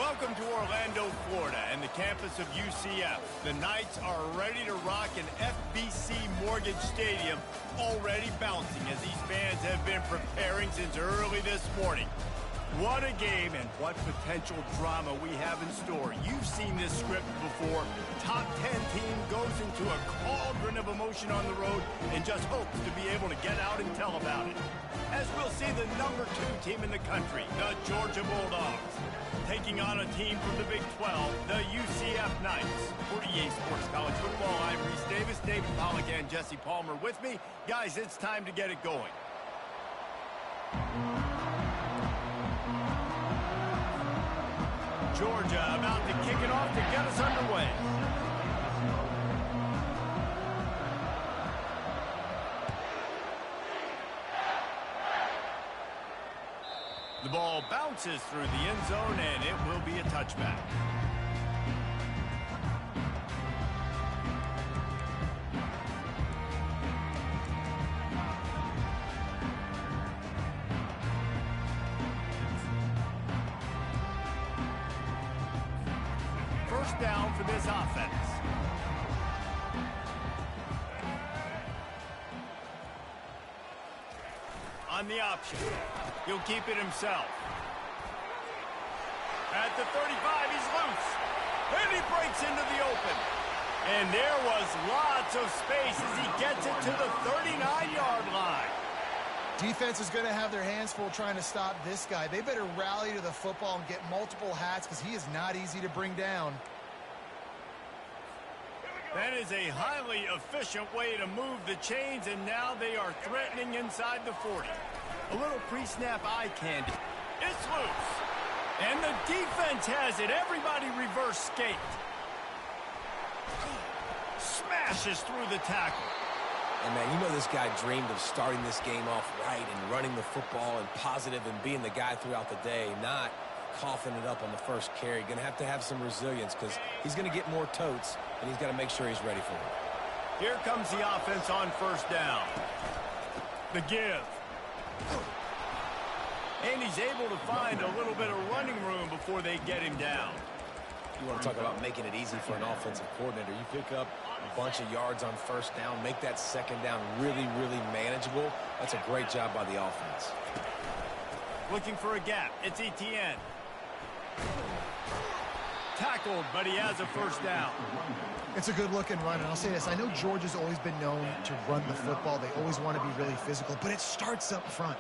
Welcome to Orlando, Florida, and the campus of UCF. The Knights are ready to rock an FBC Mortgage Stadium, already bouncing as these fans have been preparing since early this morning. What a game and what potential drama we have in store. You've seen this script before. Top 10 team goes into a cauldron of emotion on the road and just hopes to be able to get out and tell about it. As we'll see the number 2 team in the country, the Georgia Bulldogs, taking on a team from the Big 12, the UCF Knights. For EA Sports College Football, I'm Reese Davis, David Pollack, and Jesse Palmer with me. Guys, it's time to get it going. Georgia about to kick it off to get us underway. The ball bounces through the end zone, and it will be a touchback. First down for this offense. On the option, he'll keep it himself. At the 35, he's loose. And he breaks into the open. And there was lots of space as he gets it to the 39-yard line. Defense is going to have their hands full trying to stop this guy. They better rally to the football and get multiple hats because he is not easy to bring down. That is a highly efficient way to move the chains, and now they are threatening inside the 40. A little pre-snap eye candy. It's loose. And the defense has it. Everybody reverse skate. Smashes through the tackle. And, man, you know this guy dreamed of starting this game off right and running the football and positive and being the guy throughout the day, not coughing it up on the first carry. Going to have some resilience because he's going to get more totes, and he's got to make sure he's ready for it. Here comes the offense on first down. The give. And he's able to find a little bit of running room before they get him down. You want to talk about making it easy for an offensive coordinator. You pick up a bunch of yards on first down, make that second down really, really manageable. That's a great job by the offense. Looking for a gap. It's Kttn. Tackled, but he has a first down. It's a good-looking run, and I'll say this. I know Georgia's always been known to run the football. They always want to be really physical, but it starts up front.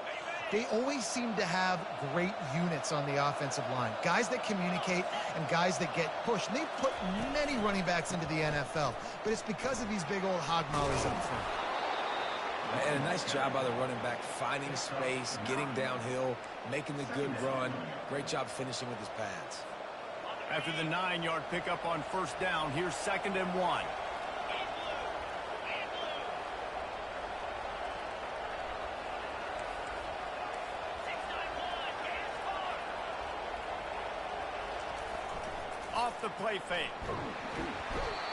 They always seem to have great units on the offensive line. Guys that communicate and guys that get pushed. And they've put many running backs into the NFL, but it's because of these big old hog mollies up front. And a nice job by the running back, finding space, getting downhill, making the good run. Great job finishing with his pads. After the 9-yard pickup on first down, here's 2nd and 1. Off the play fake.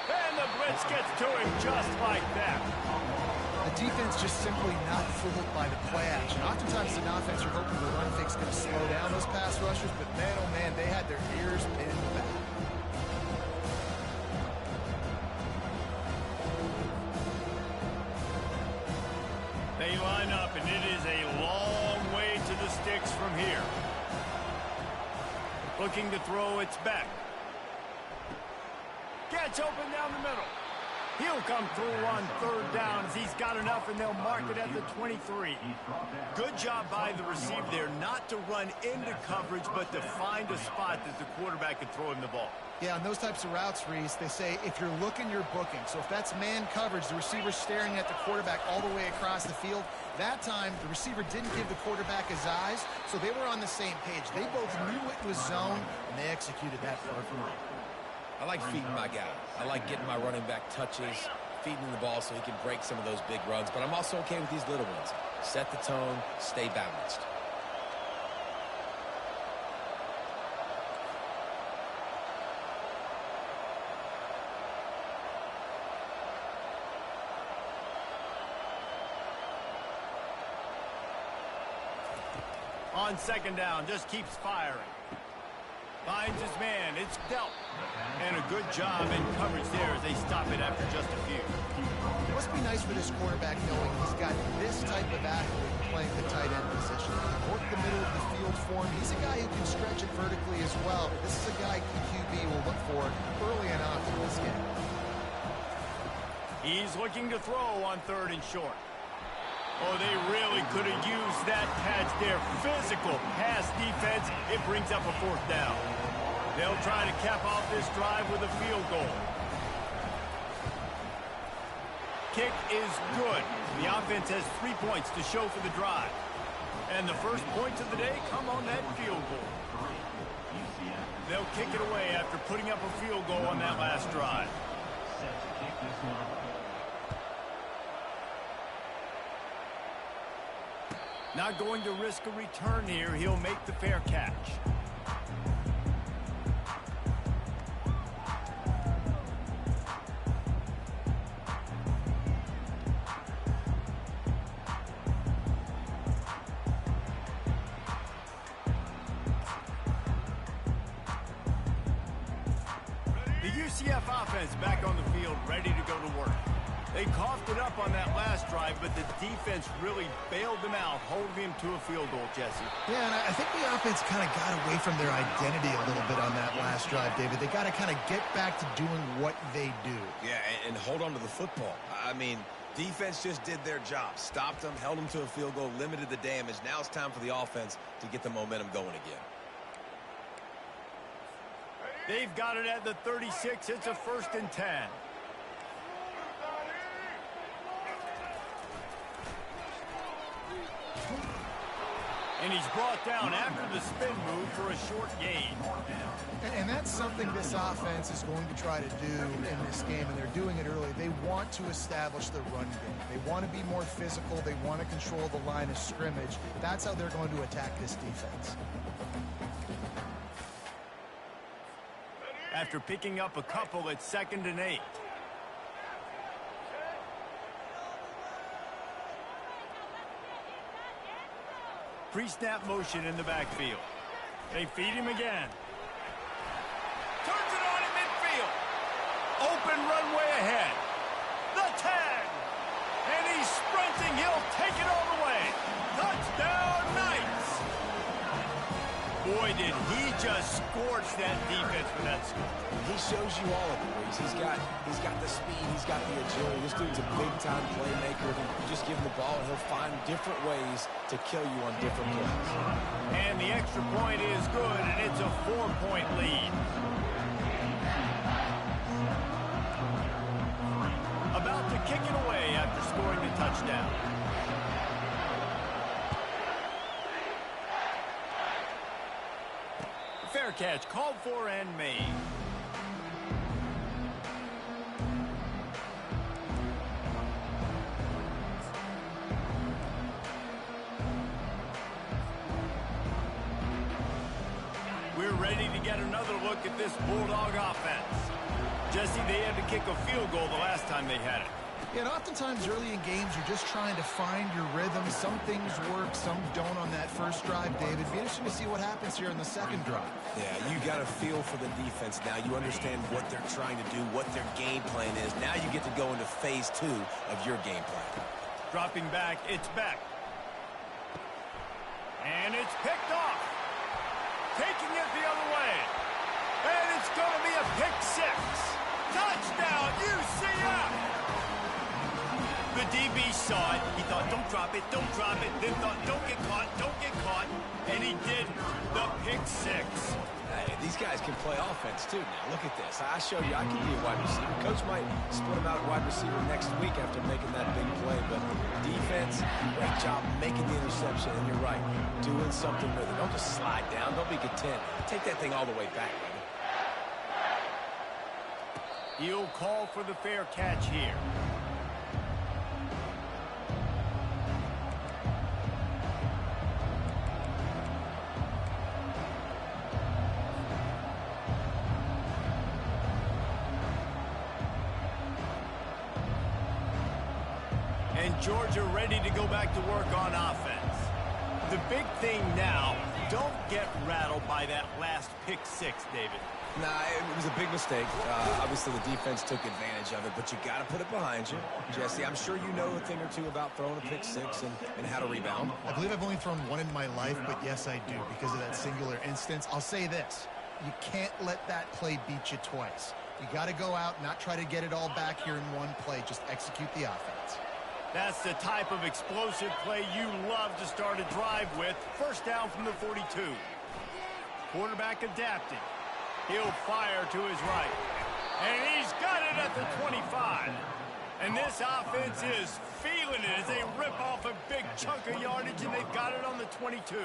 And the blitz gets to him just like that. The defense just simply not fooled by the play action. Oftentimes as an offense, you're hoping the run fake's going to slow down those pass rushers, but man, oh man, they had their ears pinned back. They line up, and it is a long way to the sticks from here. Looking to throw, it's Beck. Gets open down the middle. He'll come through on third down as he's got enough, and they'll mark it at the 23. Good job by the receiver there not to run into coverage, but to find a spot that the quarterback can throw him the ball. Yeah, on those types of routes, Reese, they say if you're looking, you're booking. So if that's man coverage, the receiver's staring at the quarterback all the way across the field. That time, the receiver didn't give the quarterback his eyes, so they were on the same page. They both knew it was zone, and they executed that far from it. I like feeding my guy. I like getting my running back touches, feeding him the ball so he can break some of those big runs. But I'm also okay with these little ones. Set the tone, stay balanced. On second down, just keeps firing. Finds his man. It's dealt. And a good job in coverage there as they stop it after just a few. It must be nice for this quarterback knowing he's got this type of athlete playing the tight end position. Work the middle of the field for him. He's a guy who can stretch it vertically as well. This is a guy QB will look for early enough in this game. He's looking to throw on 3rd and short. Oh, they really could have used that catch there. Physical pass defense. It brings up a 4th down. They'll try to cap off this drive with a field goal. Kick is good. The offense has 3 points to show for the drive. And the first points of the day come on that field goal. They'll kick it away after putting up a field goal on that last drive. Not going to risk a return here. He'll make the fair catch. The UCF offense back on the field, ready to go to work. They coughed it up on that last drive, but the defense really bailed them out, holding him to a field goal, Jesse. Yeah, and I think the offense kind of got away from their identity a little bit on that last drive, David. They got to kind of get back to doing what they do. Yeah, and hold on to the football. I mean, defense just did their job. Stopped them, held them to a field goal, limited the damage. Now it's time for the offense to get the momentum going again. They've got it at the 36. It's a 1st and 10. And he's brought down after the spin move for a short gain. And that's something this offense is going to try to do in this game, and they're doing it early. They want to establish the run game. They want to be more physical. They want to control the line of scrimmage. That's how they're going to attack this defense. After picking up a couple at 2nd and 8. Pre-snap motion in the backfield. They feed him again. Turns it on in midfield. Open runway ahead. The 10. And he's sprinting. He'll take it all the way. Touchdown, Knights. Boy, did he just scorch that defense with that score. He shows you all of it, Reese. He's got the speed, he's got the agility. This dude's a big-time playmaker. You just give him the ball, and he'll find different ways to kill you on different plays. And the extra point is good, and it's a 4-point lead. About to kick it away after scoring the touchdown. Fair catch called for and made. We're ready to get another look at this Bulldog offense. Jesse, they had to kick a field goal the last time they had it. Yeah, and oftentimes early in games, you're just trying to find your rhythm. Some things work, some don't on that first drive, David. It'd be interesting to see what happens here in the second drive. Yeah, you got a feel for the defense now. You understand what they're trying to do, what their game plan is. Now you get to go into phase 2 of your game plan. Dropping back, it's back. And it's picked off. Taking it the other way. And it's going to be a pick 6. Touchdown, UCF! The DB saw it. He thought, don't drop it, don't drop it. Then thought, don't get caught, don't get caught. And he didn't. The pick 6. Hey, these guys can play offense, too, now. Look at this. I show you I can be a wide receiver. Coach might split him out at wide receiver next week after making that big play. But defense, great job making the interception. And you're right, doing something with it. Don't just slide down. Don't be content. Take that thing all the way back, baby. He'll call for the fair catch here. And Georgia ready to go back to work on offense. The big thing now, don't get rattled by that last pick six, David. Nah, it was a big mistake. Obviously, the defense took advantage of it, but you got to put it behind you. Jesse, I'm sure you know a thing or two about throwing a pick six and how to rebound. I believe I've only thrown one in my life, but yes, I do, because of that singular instance. I'll say this. You can't let that play beat you twice. You got to go out, not try to get it all back here in one play. Just execute the offense. That's the type of explosive play you love to start a drive with. First down from the 42. Quarterback adapting. He'll fire to his right. And he's got it at the 25. And this offense is feeling it as they rip off a big chunk of yardage, and they've got it on the 22.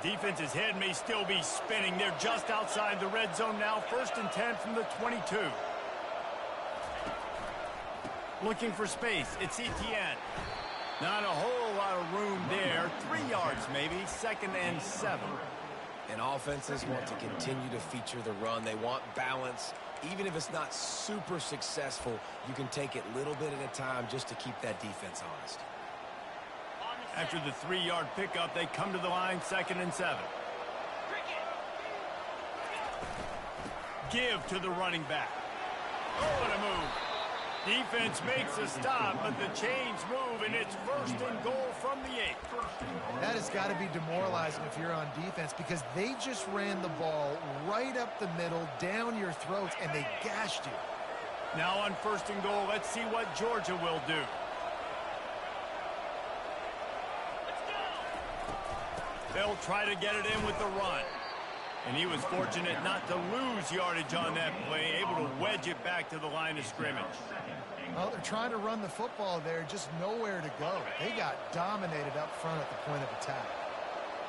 The defense's head may still be spinning. They're just outside the red zone now. 1st and 10 from the 22. Looking for space. It's Kttn. Not a whole lot of room there. 3 yards maybe. 2nd and 7. And offenses want to continue to feature the run. They want balance. Even if it's not super successful, you can take it little bit at a time just to keep that defense honest. After the 3-yard pickup, they come to the line. 2nd and 7. Give to the running back. Oh, what a move. Defense makes a stop, but the chains move, and it's 1st and goal from the 8. That has got to be demoralizing if you're on defense, because they just ran the ball right up the middle, down your throats, and they gashed you. Now on 1st and goal, let's see what Georgia will do. They'll try to get it in with the run. And he was fortunate not to lose yardage on that play, able to wedge it back to the line of scrimmage. Well, they're trying to run the football there, just nowhere to go. They got dominated up front at the point of attack.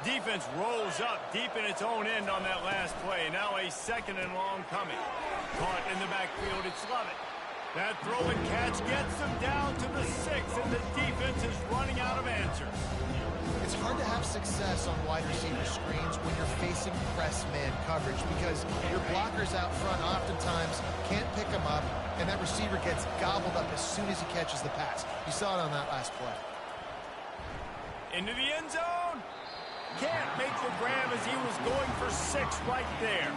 Defense rolls up deep in its own end on that last play. Now a 2nd and long coming. Caught in the backfield, it's Lovett. That throw and catch gets them down to the 6, and the defense is running out of answers. It's hard to have success on wide receiver screens when you're facing press man coverage, because your blockers out front oftentimes can't pick them up, and that receiver gets gobbled up as soon as he catches the pass. You saw it on that last play. Into the end zone. Can't make the grab as he was going for 6 right there.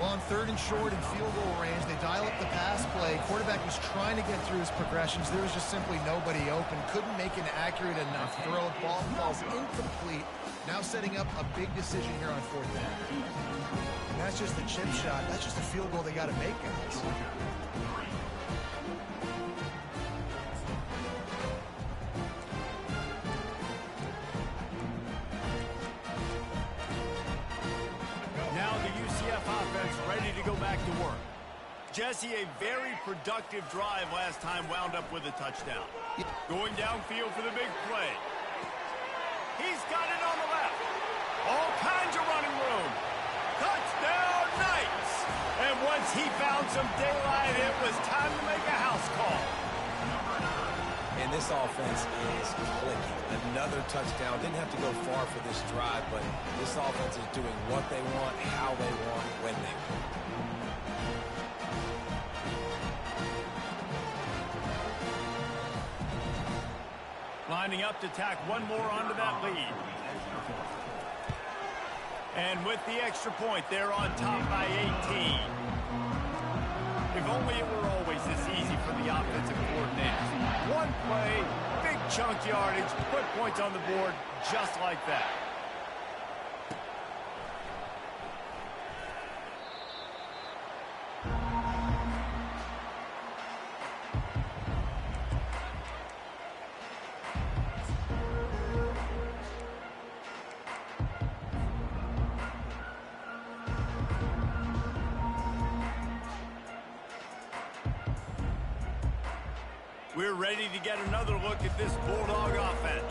Well, on 3rd and short and field goal range, they dial up the pass play. Quarterback was trying to get through his progressions. There was just simply nobody open. Couldn't make an accurate enough throw. Ball falls incomplete. Now setting up a big decision here on 4th down. And that's just the chip shot. That's just a field goal they got to make, guys. Ready to go back to work. Jesse, a very productive drive last time, wound up with a touchdown. Going downfield for the big play. He's got it on the left. All kinds of running room. Touchdown, Knights! And once he found some daylight, it was time to make a house call. And this offense is clicking. Another touchdown. Didn't have to go far for this drive, but this offense is doing what they want, how they want, when they want. Lining up to tack one more onto that lead. And with the extra point, they're on top by 18. If only it were always this easy for the offensive coordinators. One play, big chunk yardage, put points on the board just like that. We're ready to get another look at this Bulldog offense.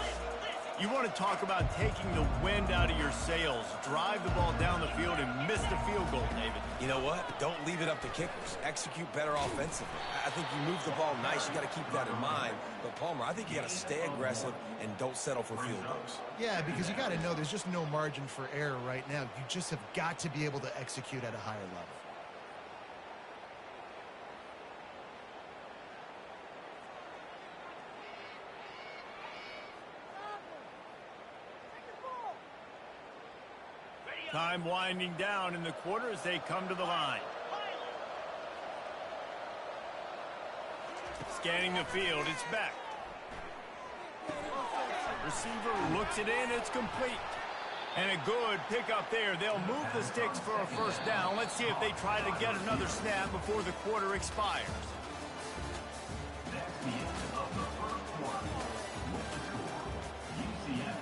You want to talk about taking the wind out of your sails. Drive the ball down the field and miss the field goal, David. You know what? Don't leave it up to kickers. Execute better offensively. I think you move the ball nice. You got to keep that in mind. But, Palmer, I think you got to stay aggressive and don't settle for field goals. Yeah, because you got to know there's just no margin for error right now. You just have got to be able to execute at a higher level. Time winding down in the quarter as they come to the line. Scanning the field, it's back. Receiver looks it in, it's complete. And a good pickup there. They'll move the sticks for a first down. Let's see if they try to get another snap before the quarter expires. That's the end of the first quarter. UCF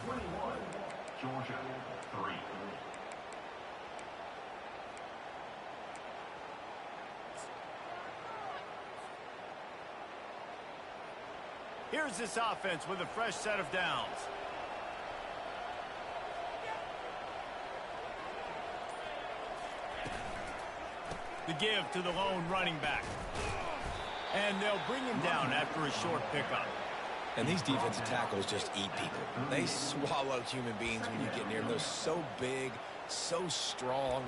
21, Georgia 3. Here's this offense with a fresh set of downs. The give to the lone running back. And they'll bring him down after a short pickup. And these defensive tackles just eat people. They swallow human beings when you get near them. They're so big, so strong.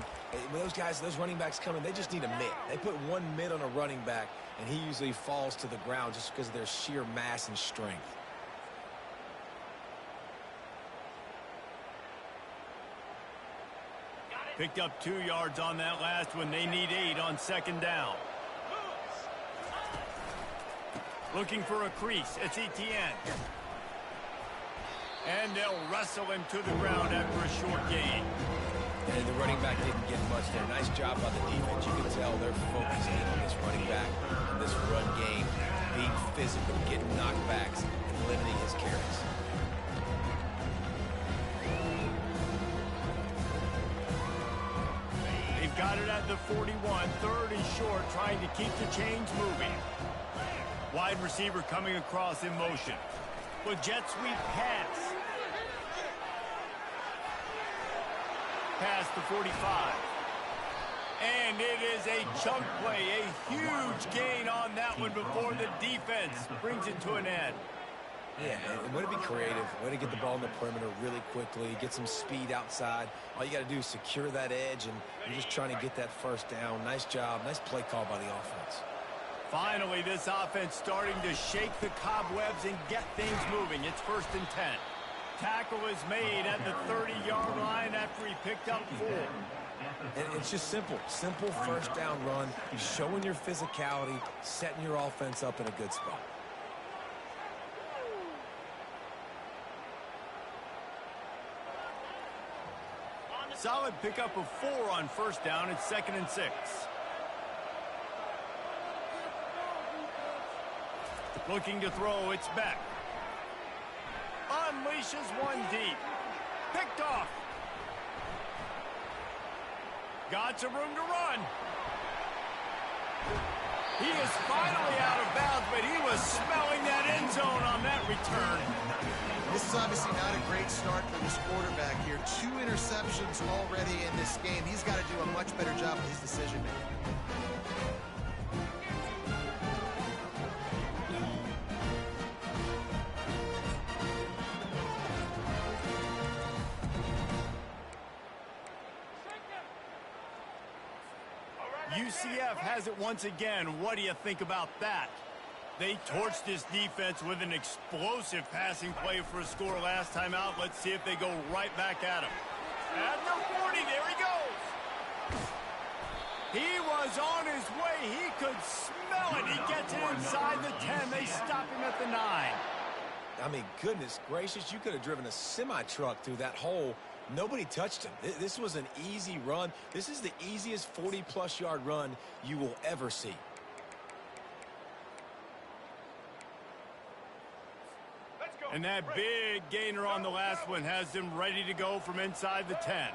When those guys, those running backs come in, they just need a mitt. They put one mitt on a running back, and he usually falls to the ground just because of their sheer mass and strength. Picked up 2 yards on that last one. They need 8 on second down. Looking for a crease. It's Kttn. And they'll wrestle him to the ground after a short gain. And the running back didn't get much there. Nice job by the defense. You can tell they're focused in on this running back, on this run game, being physical, getting knockbacks, and limiting his carries. They've got it at the 41. Third and short, trying to keep the chains moving. Wide receiver coming across in motion. With jet sweep pass. Past the 45. And it is a chunk play. A huge gain on that one before the defense brings it to an end. Yeah, and way to be creative, way to get the ball in the perimeter really quickly, get some speed outside. All you got to do is secure that edge, and you're just trying to get that first down. Nice job, nice play call by the offense. Finally, this offense starting to shake the cobwebs and get things moving. It's 1st and 10. Tackle is made at the 30-yard line after he picked up 4. And it's just simple first down run, showing your physicality, setting your offense up in a good spot. Solid pickup of 4 on first down. It's 2nd and 6. Looking to throw, it's back. Unleashes one deep. Picked off. Got some room to run. He is finally out of bounds, but he was smelling that end zone on that return. This is obviously not a great start for this quarterback here. 2 interceptions already in this game. He's got to do a much better job with his decision making. UCF has it once again. What do you think about that? They torched this defense with an explosive passing play for a score last time out. Let's see if they go right back at him. At the 40, there he goes. He was on his way. He could smell it. He gets it inside the 10. They stop him at the 9. I mean, goodness gracious, you could have driven a semi-truck through that hole. Nobody touched him. This was an easy run. This is the easiest 40-plus yard run you will ever see. And that big gainer on the last one has them ready to go from inside the 10.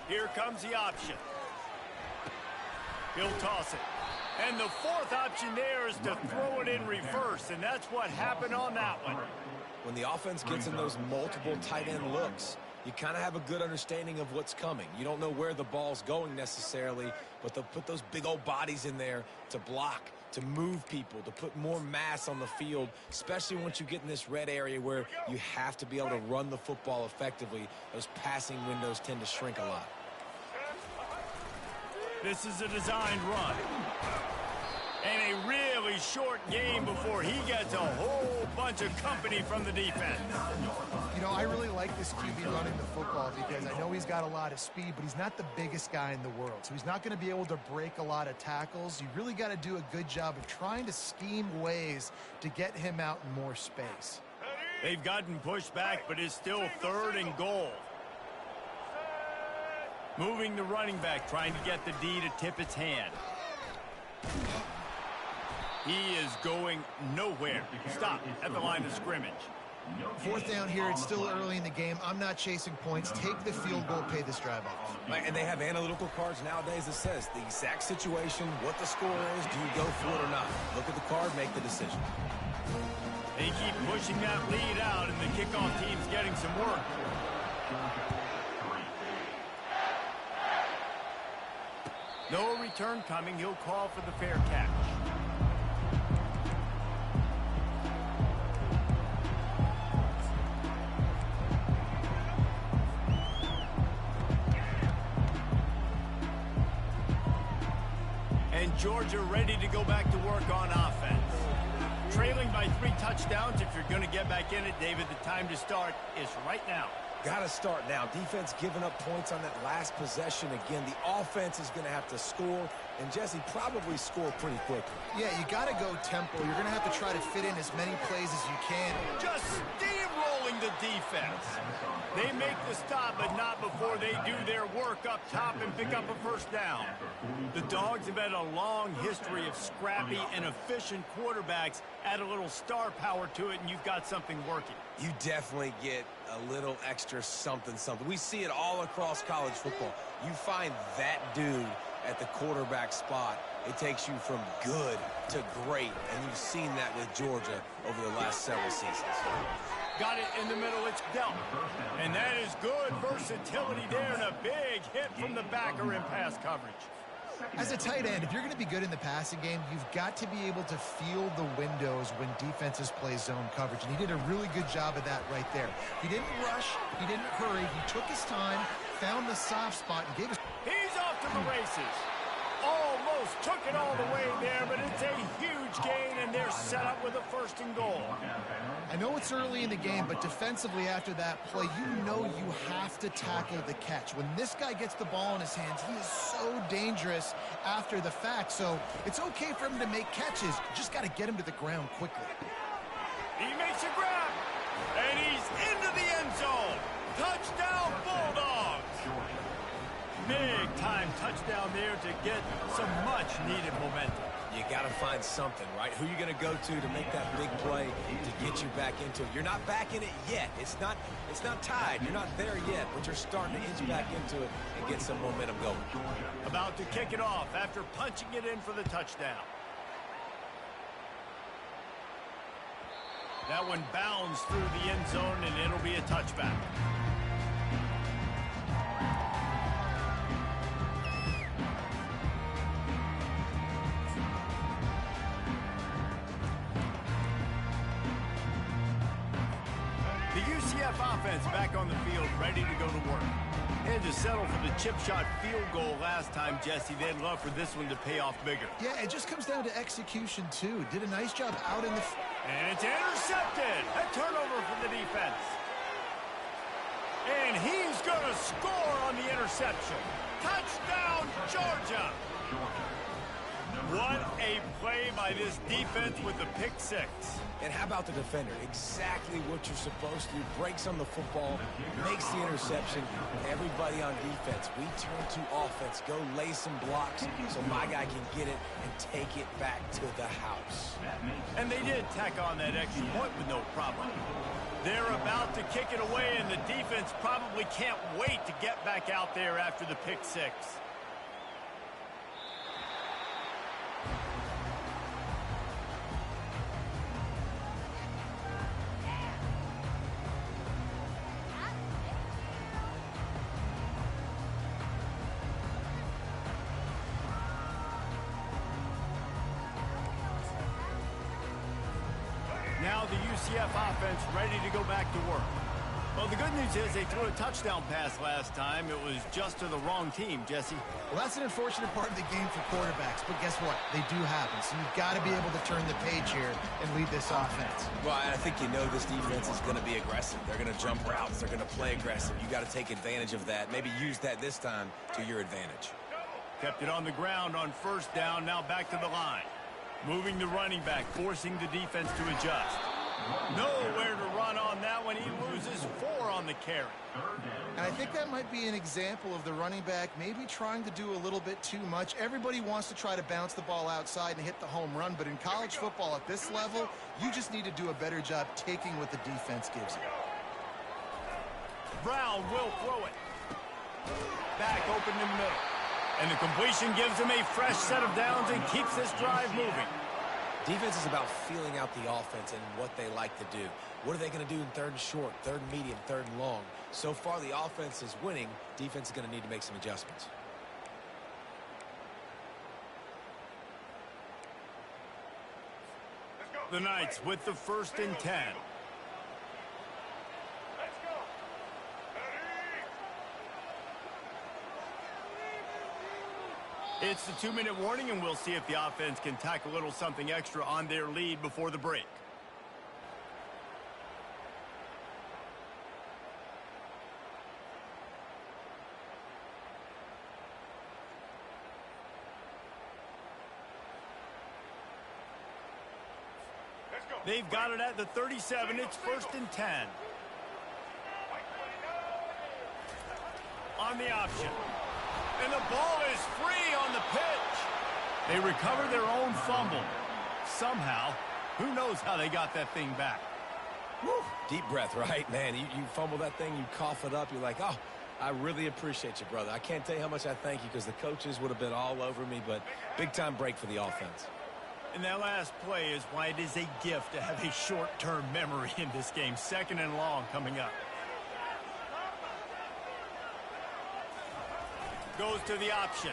Here comes the option. He'll toss it. And the 4th option there is to throw it in reverse, and that's what happened on that one. When the offense gets in those multiple tight end looks, you kind of have a good understanding of what's coming. You don't know where the ball's going necessarily, but they'll put those big old bodies in there to block, to move people, to put more mass on the field, especially once you get in this red area where you have to be able to run the football effectively. Those passing windows tend to shrink a lot. This is a designed run. And a really short game before he gets a whole bunch of company from the defense. You know, I really like this QB running the football because I know he's got a lot of speed, but he's not the biggest guy in the world. So he's not going to be able to break a lot of tackles. You really got to do a good job of trying to scheme ways to get him out in more space. They've gotten pushed back, but it's still 3rd and goal. Moving the running back, trying to get the D to tip its hand. He is going nowhere. Stop at the line of scrimmage. 4th down here. It's still early in the game. I'm not chasing points. Take the field goal, pay this drive off. And they have analytical cards nowadays that says the exact situation, what the score is, do you go for it or not? Look at the card, make the decision. They keep pushing that lead out, and the kickoff team's getting some work. No return coming. He'll call for the fair catch. And Georgia ready to go back to work on offense. Trailing by 3 touchdowns. If you're going to get back in it, David, the time to start is right now. Got to start now. Defense giving up points on that last possession. Again, the offense is going to have to score, and Jesse probably score pretty quickly. Yeah, you got to go tempo. You're going to have to try to fit in as many plays as you can. Just steamrolling the defense. They make the stop, but not before they do their work up top and pick up a 1st down. The Dogs have had a long history of scrappy and efficient quarterbacks. Add a little star power to it, and you've got something working. You definitely get a little extra something. We see it all across college football. You find that dude at the quarterback spot, it takes you from good to great, and you've seen that with Georgia over the last several seasons. Got it in the middle, it's dealt. And that is good versatility there, and a big hit from the backer in pass coverage. As a tight end, if you're going to be good in the passing game, you've got to be able to feel the windows when defenses play zone coverage. And he did a really good job of that right there. He didn't rush. He didn't hurry. He took his time, found the soft spot, and gave us... He's off to the races. Almost took it all the way there, but it's a huge gain, and they're set up with a 1st and goal. I know it's early in the game, but defensively after that play, you know you have to tackle the catch. When this guy gets the ball in his hands, he is so dangerous after the fact. So it's okay for him to make catches. You just got to get him to the ground quickly. He makes a grab, and he's into the end zone. Touchdown, Bulldogs. Big-time touchdown there to get some much-needed momentum. You got to find something, right? Who you going to go to make that big play to get you back into it? You're not back in it yet. It's not tied. You're not there yet, but you're starting to inch back into it and get some momentum going. About to kick it off after punching it in for the touchdown. That one bounds through the end zone, and it'll be a touchback. Offense back on the field, ready to go to work. And to settle for the chip shot field goal last time, Jesse, they'd love for this one to pay off bigger. Yeah, it just comes down to execution, too. Did a nice job out in the... And it's intercepted. A turnover for the defense. And he's going to score on the interception. Touchdown, Georgia. What a play by this defense with the pick 6. And how about the defender? Exactly what you're supposed to do. Breaks on the football, makes the interception. Everybody on defense, we turn to offense. Go lay some blocks so my guy can get it and take it back to the house. And they did tack on that extra point with no problem. They're about to kick it away, and the defense probably can't wait to get back out there after the pick 6. Now the UCF offense ready to go back to work. Well, the good news is they threw a touchdown pass last time. It was just to the wrong team, Jesse. Well, that's an unfortunate part of the game for quarterbacks, but guess what? They do happen, so you've got to be able to turn the page here and lead this offense. Well, I think you know this defense is going to be aggressive. They're going to jump routes. They're going to play aggressive. You got to take advantage of that. Maybe use that this time to your advantage. Kept it on the ground on first down, now back to the line. Moving the running back, forcing the defense to adjust. Nowhere to run on that one. He loses 4 on the carry. And I think that might be an example of the running back maybe trying to do a little bit too much. Everybody wants to try to bounce the ball outside and hit the home run, but in college football at this level, you just need to do a better job taking what the defense gives you. Brown will throw it. Back open in the middle. And the completion gives him a fresh set of downs and keeps this drive moving. Defense is about feeling out the offense and what they like to do. What are they going to do in 3rd and short, 3rd and medium, 3rd and long? So far, the offense is winning. Defense is going to need to make some adjustments. The Knights with the 1st and 10. It's the 2-minute warning, and we'll see if the offense can tack a little something extra on their lead before the break. They've got it at the 37. It's 1st and 10. On the option. And the ball is free on the pitch. They recover their own fumble. Somehow, who knows how they got that thing back. Whew. Deep breath, right? Man, you fumble that thing, you cough it up, you're like, oh, I really appreciate you, brother. I can't tell you how much I thank you because the coaches would have been all over me, but big-time break for the offense. And that last play is why it is a gift to have a short-term memory in this game. 2nd and long coming up. Goes to the option.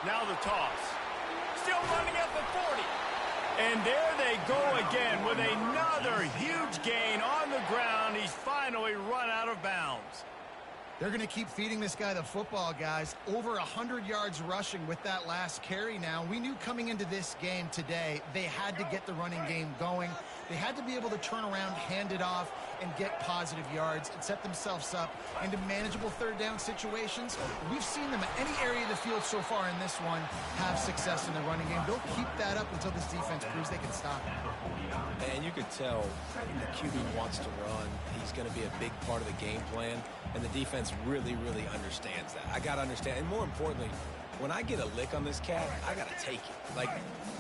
Now the toss. Still running at the 40. And there they go again with another huge gain on the ground. He's finally run out of bounds. They're going to keep feeding this guy the football, guys. Over 100 yards rushing with that last carry now. We knew coming into this game today, they had to get the running game going. They had to be able to turn around, hand it off, and get positive yards and set themselves up into manageable 3rd down situations. We've seen them at any area of the field so far in this one have success in the running game. They'll keep that up until this defense proves they can stop it. And you could tell the QB wants to run. He's going to be a big part of the game plan, and the defense really, really understands that. I got to understand, and more importantly, when I get a lick on this cat, I got to take it. Like,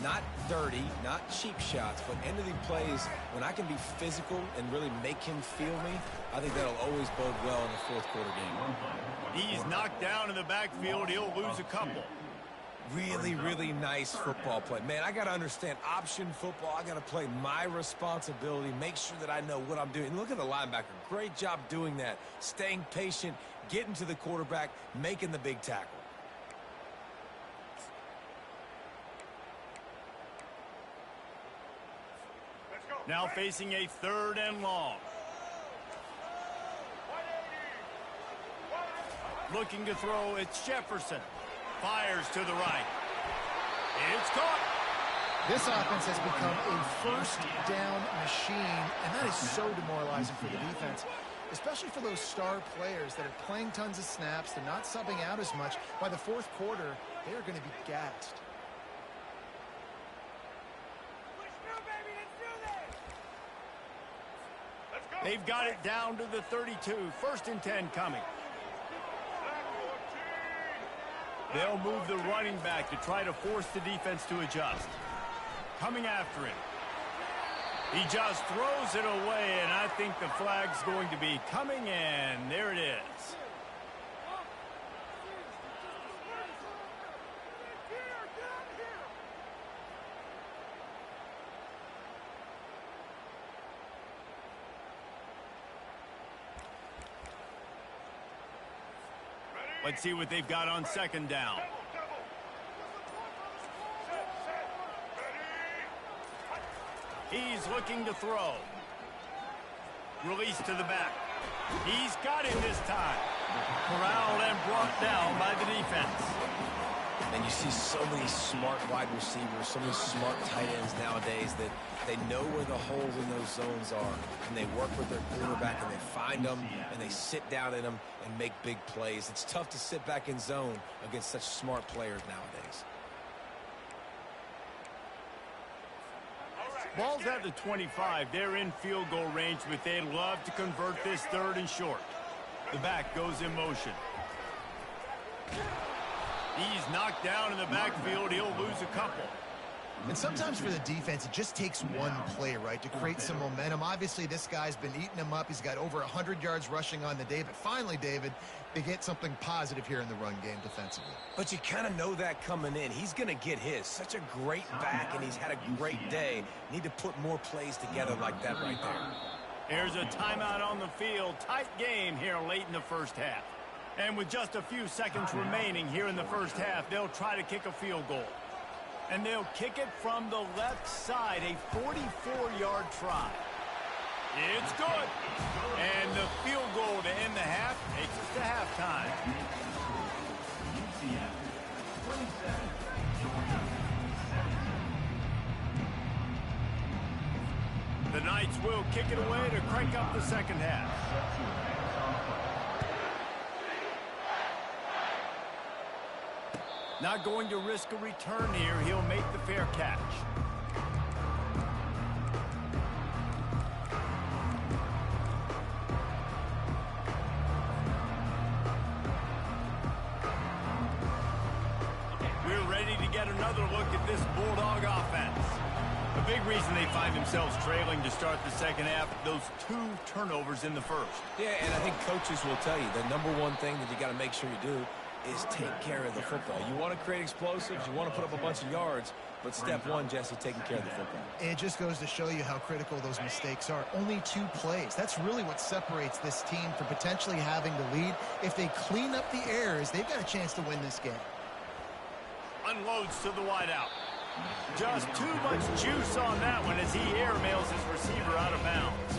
not dirty, not cheap shots, but end of the plays, when I can be physical and really make him feel me, I think that'll always bode well in the 4th quarter game. He's knocked down in the backfield. He'll lose a couple. Really, really nice football play. Man, I got to understand option football. I got to play my responsibility, make sure that I know what I'm doing. And look at the linebacker. Great job doing that. Staying patient, getting to the quarterback, making the big tackle. Now facing a 3rd and long. Looking to throw, it's Jefferson. Fires to the right. It's caught. This offense has become a 1st down machine, and that is so demoralizing for the defense, especially for those star players that are playing tons of snaps. They're not subbing out as much. By the 4th quarter, they are going to be gassed. They've got it down to the 32. 1st and 10 coming. They'll move the running back to try to force the defense to adjust. Coming after him. He just throws it away, and I think the flag's going to be coming in. There it is. Let's see what they've got on 2nd down. He's looking to throw. Release to the back. He's got him this time. Corralled and brought down by the defense. And you see so many smart wide receivers, so many smart tight ends nowadays that they know where the holes in those zones are, and they work with their quarterback, and they find them, and they sit down in them and make big plays. It's tough to sit back in zone against such smart players nowadays. Ball's at the 25. They're in field goal range, but they'd love to convert this 3rd and short. The back goes in motion. He's knocked down in the backfield. He'll lose a couple. And sometimes for the defense, it just takes one play, right, to create some momentum. Obviously, this guy's been eating him up. He's got over 100 yards rushing on the day. But finally, David, they get something positive here in the run game defensively. But you kind of know that coming in. He's going to get his. Such a great back, and he's had a great day. Need to put more plays together like that right there. There's a timeout on the field. Tight game here late in the first half. And with just a few seconds remaining here in the first half, they'll try to kick a field goal. And they'll kick it from the left side, a 44-yard try. It's good. And the field goal to end the half takes us to halftime. The Knights will kick it away to crank up the second half. Not going to risk a return here. He'll make the fair catch. We're ready to get another look at this Bulldog offense. A big reason they find themselves trailing to start the second half, those 2 turnovers in the first. Yeah, and I think coaches will tell you the number one thing that you got to make sure you do is take care of the football. You want to create explosives, you want to put up a bunch of yards, but step one, Jesse, taking care of the football. It just goes to show you how critical those mistakes are. Only 2 plays. That's really what separates this team from potentially having the lead. If they clean up the errors, they've got a chance to win this game. Unloads to the wideout. Just too much juice on that one as he airmails his receiver out of bounds.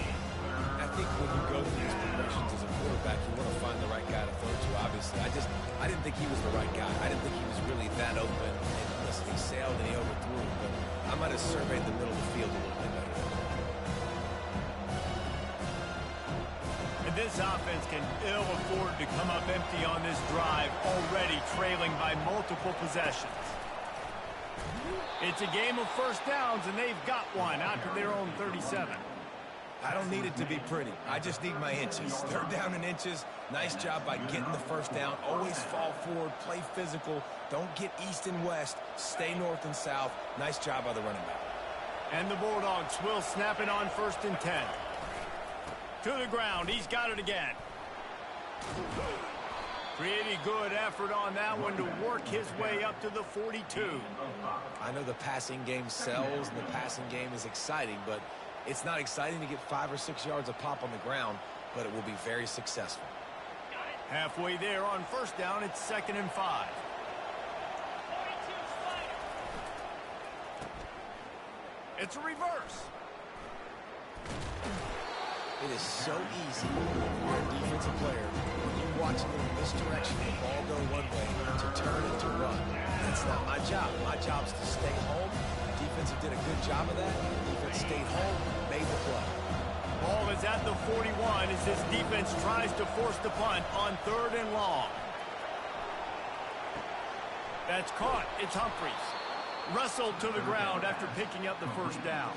I think when you go through these progressions as a quarterback, you want to find the right guy to throw to, obviously. I didn't think he was the right guy. I didn't think he was really that open. And listen, he sailed and he overthrew, but I might have surveyed the middle of the field a little bit better. And this offense can ill afford to come up empty on this drive, already trailing by multiple possessions. It's a game of first downs, and they've got one out to their own 37. I don't need it to be pretty. I just need my inches. 3rd down and inches. Nice job by getting the first down. Always fall forward, play physical. Don't get east and west. Stay north and south. Nice job by the running back. And the Bulldogs will snap it on 1st and 10. To the ground. He's got it again. Pretty good effort on that one to work his way up to the 42. I know the passing game sells and the passing game is exciting, but it's not exciting to get 5 or 6 yards a pop on the ground, but it will be very successful. Halfway there on 1st down, it's 2nd and 5. It's a reverse. It is so easy when you're a defensive player, when you watch a little misdirection, the ball go one way, to turn and to run. That's not my job. My job is to stay home. The defense did a good job of that. The defense stayed home, made the play. Ball is at the 41 as this defense tries to force the punt on 3rd and long. That's caught. It's Humphries. Wrestled to the ground after picking up the 1st down.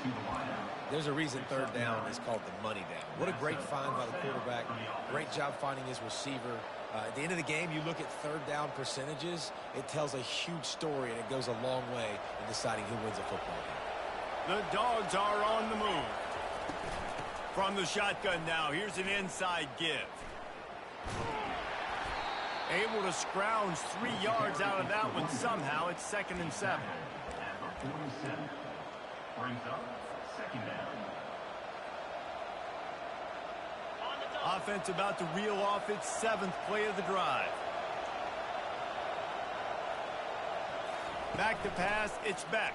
There's a reason 3rd down is called the money down. What a great find by the quarterback. Great job finding his receiver. At the end of the game, you look at 3rd down percentages. It tells a huge story, and it goes a long way in deciding who wins a football game. The Dogs are on the move. From the shotgun now, here's an inside give. Able to scrounge 3 yards out of that one somehow. It's 2nd and 7. At the 47, brings up 2nd down. Offense about to reel off its 7th play of the drive. Back to pass, it's Beck.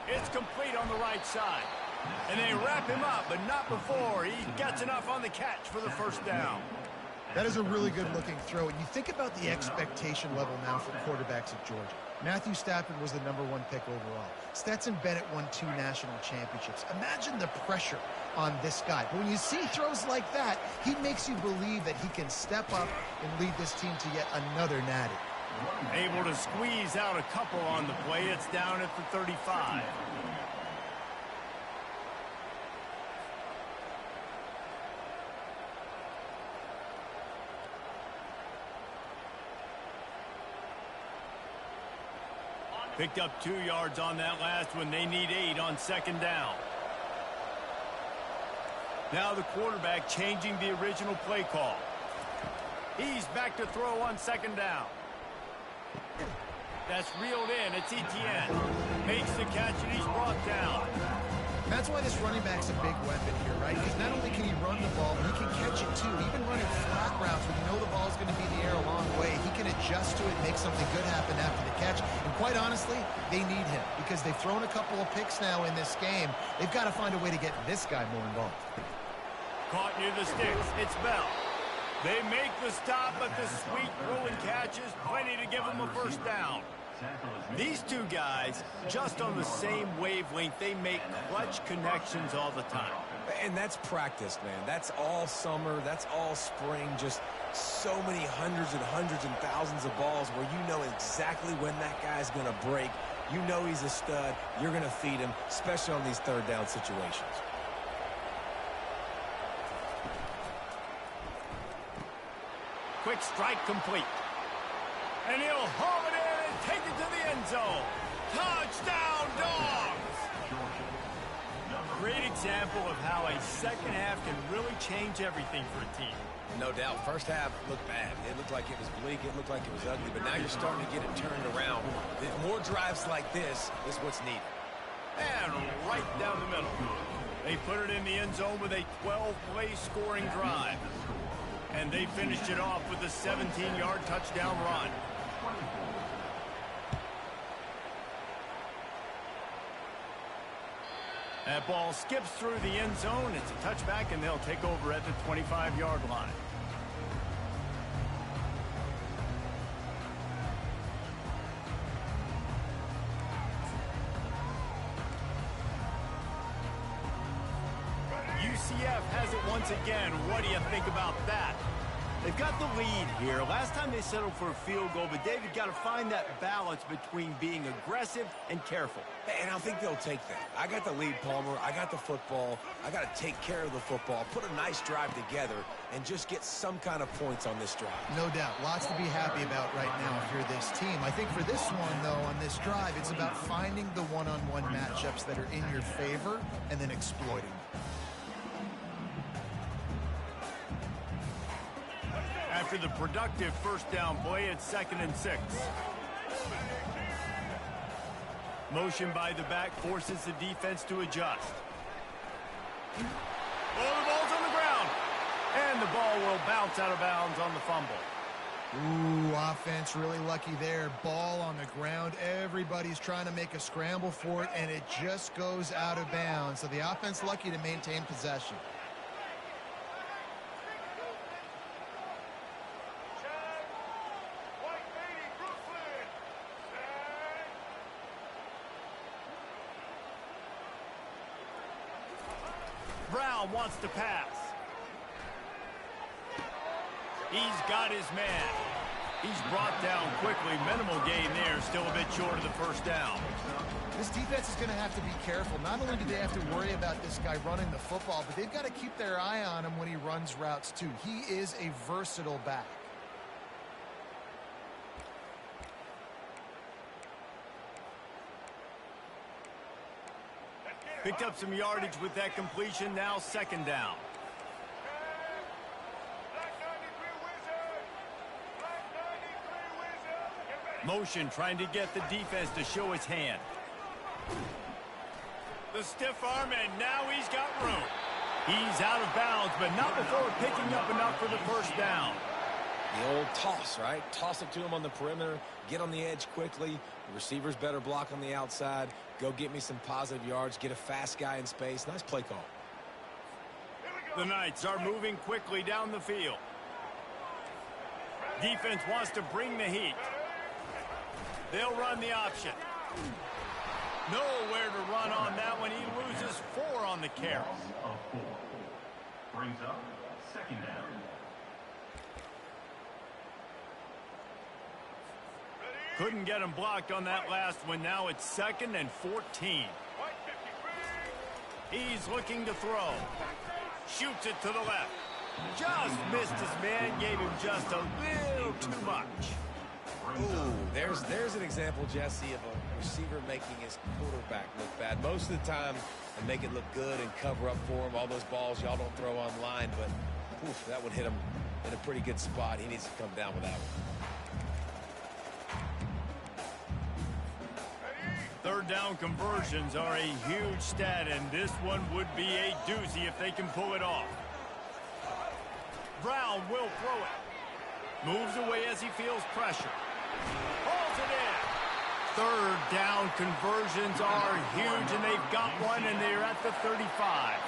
It's complete on the right side. And they wrap him up, but not before he gets enough on the catch for the first down. That is a really good-looking throw. And you think about the expectation level now for quarterbacks at Georgia. Matthew Stafford was the #1 pick overall. Stetson Bennett won 2 national championships. Imagine the pressure on this guy. But when you see throws like that, he makes you believe that he can step up and lead this team to yet another natty. Able to squeeze out a couple on the play. It's down at the 35. Picked up 2 yards on that last one. They need 8 on second down. Now the quarterback changing the original play call. He's back to throw on second down. That's reeled in. It's Kttn. Makes the catch, and he's brought down. That's why this running back's a big weapon here, right? Because not only can he run the ball, but he can catch it too. Even running flat routes when you know the ball's going to be in the air a long way, he can adjust to it, make something good happen after the catch. And quite honestly, they need him because they've thrown a couple of picks now in this game. They've got to find a way to get this guy more involved. Caught near the sticks. It's Bell. They make the stop, but the sweet throw and catch is plenty to give them a first down. These two guys, just on the same wavelength, they make clutch connections all the time. And that's practice, man. That's all summer. That's all spring. Just so many hundreds and thousands of balls where you know exactly when that guy's going to break. You know he's a stud. You're going to feed him, especially on these third down situations. Quick strike complete. And he'll haul it in and take it to the end zone. Touchdown, Dogs! Great example of how a second half can really change everything for a team. No doubt. First half looked bad. It looked like it was bleak. It looked like it was ugly. But now you're starting to get it turned around. More drives like this is what's needed. And right down the middle. They put it in the end zone with a 12-play scoring drive. And they finished it off with a 17-yard touchdown run. That ball skips through the end zone. It's a touchback, and they'll take over at the 25-yard line. UCF has it once again. What do you think about that? They've got the lead here. Last time they settled for a field goal, but David got to find that balance between being aggressive and careful. And I think they'll take that. I got the lead, Palmer. I got the football. I got to take care of the football, put a nice drive together, and just get some kind of points on this drive. No doubt. Lots to be happy about right now if you're this team. I think for this one, though, on this drive, it's about finding the one-on-one matchups that are in your favor and then exploiting them. After the productive first down play, it's 2nd and 6. Motion by the back forces the defense to adjust. Oh, the ball's on the ground. And the ball will bounce out of bounds on the fumble. Ooh, offense really lucky there. Ball on the ground. Everybody's trying to make a scramble for it, and it just goes out of bounds. So the offense lucky to maintain possession. Brown wants to pass. He's got his man. He's brought down quickly. Minimal gain there. Still a bit short of the first down. This defense is going to have to be careful. Not only do they have to worry about this guy running the football, but they've got to keep their eye on him when he runs routes too. He is a versatile back. Picked up some yardage with that completion. Now 2nd down. Motion trying to get the defense to show his hand. The stiff arm, and now he's got room. He's out of bounds, but not before picking up enough for the first down. The old toss, right? Toss it to him on the perimeter, get on the edge quickly. The receivers better block on the outside. Go get me some positive yards, get a fast guy in space. Nice play call. The Knights are moving quickly down the field. Defense wants to bring the heat. They'll run the option. Nowhere to run on that one. He loses 4 on the carry. Loss of 4. Brings up second down. Couldn't get him blocked on that last one. Now it's 2nd and 14. He's looking to throw. Shoots it to the left. Just missed his man. Gave him just a little too much. Ooh, there's an example, Jesse, of a receiver making his quarterback look bad. Most of the time, they make it look good and cover up for him. All those balls y'all don't throw online, but oof, that would hit him in a pretty good spot. He needs to come down with that one. 3rd down conversions are a huge stat, and this one would be a doozy if they can pull it off. Brown will throw it. Moves away as he feels pressure. Hauls it in. 3rd down conversions are huge, and they've got one, and they're at the 35.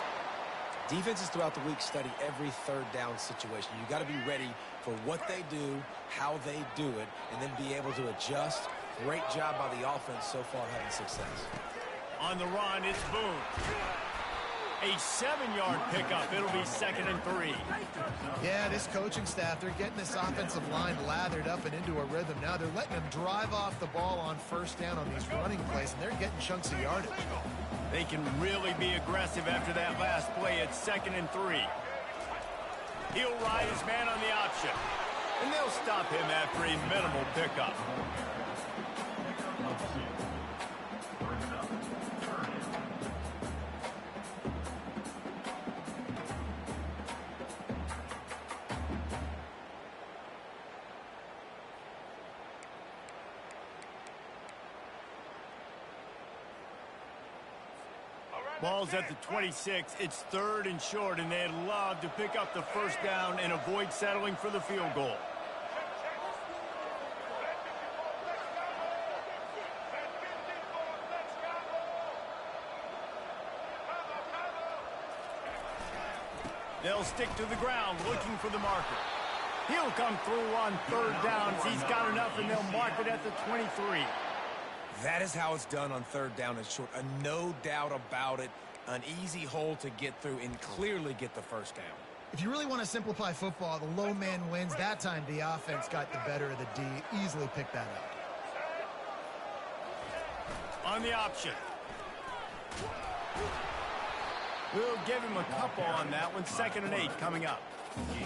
Defenses throughout the week study every 3rd down situation. You got to be ready for what they do, how they do it, and then be able to adjust. Great job by the offense so far having success. On the run, it's Boone. A 7-yard pickup. It'll be 2nd and 3. Yeah, this coaching staff, they're getting this offensive line lathered up and into a rhythm. Now they're letting them drive off the ball on 1st down on these running plays, and they're getting chunks of yardage. They can really be aggressive after that last play. It's 2nd and 3. He'll ride his man on the option, and they'll stop him after a minimal pickup. Ball's at the 26. It's 3rd and short, and they'd love to pick up the 1st down and avoid settling for the field goal. They'll stick to the ground looking for the marker. He'll come through on 3rd down. He's got enough, and they'll mark it at the 23. That is how it's done on 3rd down and short. No doubt about it. An easy hole to get through and clearly get the 1st down. If you really want to simplify football, the low man wins. That time the offense got the better of the D. Easily picked that up. On the option. We'll give him a couple on that one. 2nd and 8 coming up.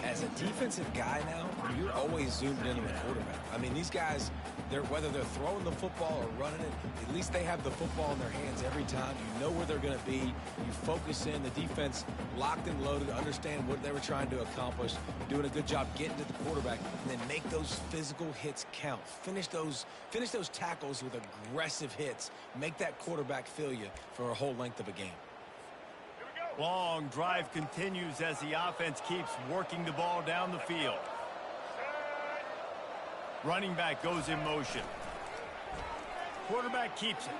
As a defensive guy now, you're always zoomed into the quarterback. I mean, these guys, whether they're throwing the football or running it, at least they have the football in their hands every time. You know where they're going to be. You focus in. The defense locked and loaded, understand what they were trying to accomplish, doing a good job getting to the quarterback, and then make those physical hits count. Finish those tackles with aggressive hits. Make that quarterback feel you for a whole length of a game. Long drive continues as the offense keeps working the ball down the field. Running back goes in motion. Quarterback keeps it.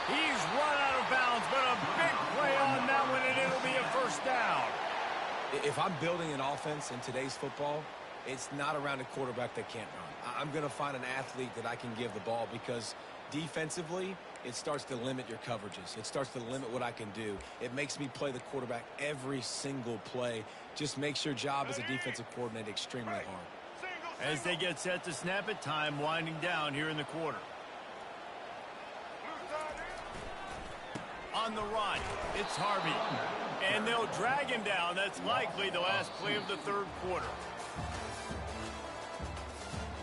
He's run out of bounds, but a big play on that one, and it'll be a 1st down. If I'm building an offense in today's football, it's not around a quarterback that can't run. I'm going to find an athlete that I can give the ball, because defensively, it starts to limit your coverages. It starts to limit what I can do. It makes me play the quarterback every single play. Just makes your job as a defensive coordinator extremely hard. As they get set to snap it, time winding down here in the quarter. On the run, it's Harvey. And they'll drag him down. That's likely the last play of the 3rd quarter.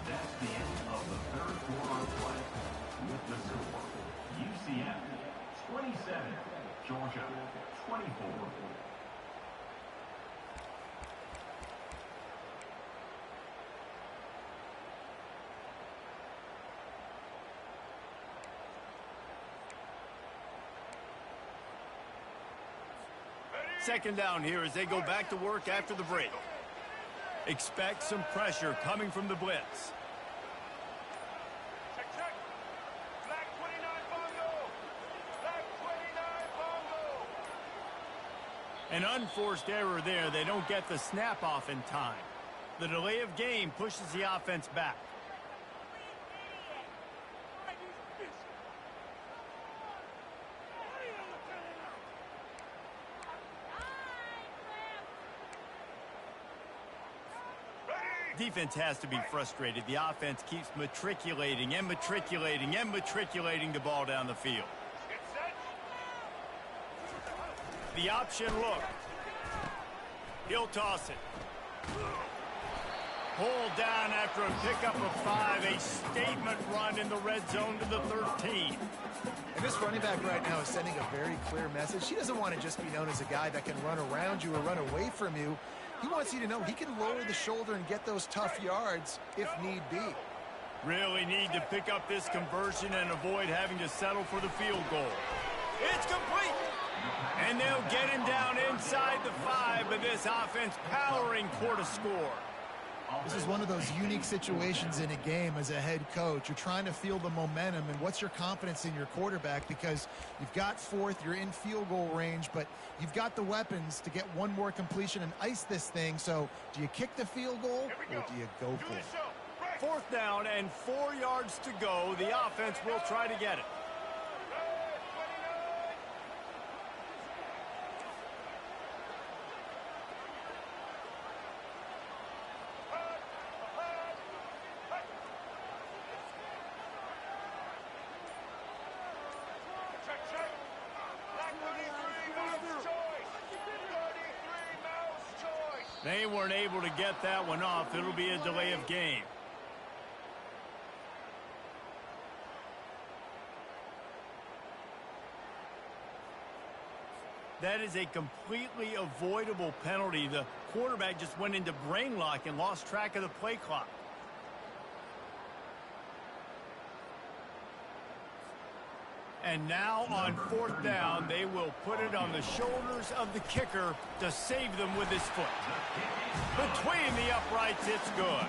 That's the end of the 3rd quarter of play. With the score, UCF 27, Georgia 24. Second down here as they go back to work after the break. Expect some pressure coming from the blitz. Check. Black 29 Bongo. Black 29 Bongo. An unforced error there. They don't get the snap off in time. The delay of game pushes the offense back. Defense has to be frustrated. The offense keeps matriculating and matriculating and matriculating the ball down the field. Get set. The option look. He'll toss it. Pulled down after a pickup of 5. A statement run in the red zone to the 13. And this running back right now is sending a very clear message. He doesn't want to just be known as a guy that can run around you or run away from you. He wants you to know he can lower the shoulder and get those tough yards if need be. Really need to pick up this conversion and avoid having to settle for the field goal. It's complete. And they'll get him down inside the 5, but this offense powering toward a score. This is one of those unique situations in a game as a head coach. You're trying to feel the momentum, and what's your confidence in your quarterback, because you've got fourth, you're in field goal range, but you've got the weapons to get one more completion and ice this thing. So do you kick the field goal or do you go for it? 4th down and 4 yards to go. The offense will try to get it. They weren't able to get that one off. It'll be a delay of game. That is a completely avoidable penalty. The quarterback just went into brain lock and lost track of the play clock. And now on 4th down, they will put it on the shoulders of the kicker to save them with his foot. Between the uprights, it's good.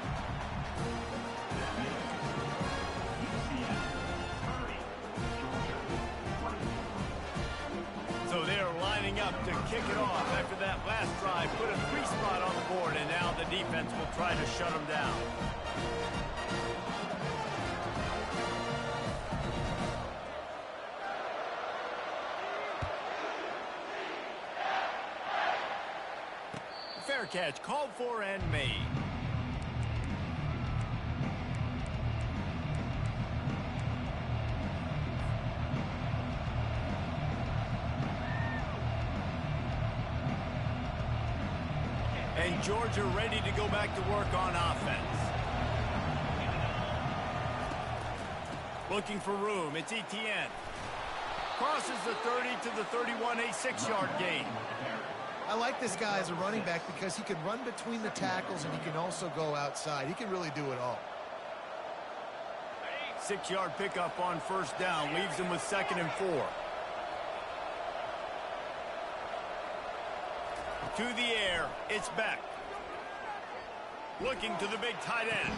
So they're lining up to kick it off after that last drive. Put a 3-spot on the board, and now the defense will try to shut them down. Fair catch, called for and made. And Georgia ready to go back to work on offense. Looking for room, it's Kttn. Crosses the 30 to the 31, a 6-yard gain. I like this guy as a running back because he can run between the tackles and he can also go outside. He can really do it all. 6-yard pickup on 1st down. Leaves him with 2nd and 4. To the air. It's Beck. Looking to the big tight end.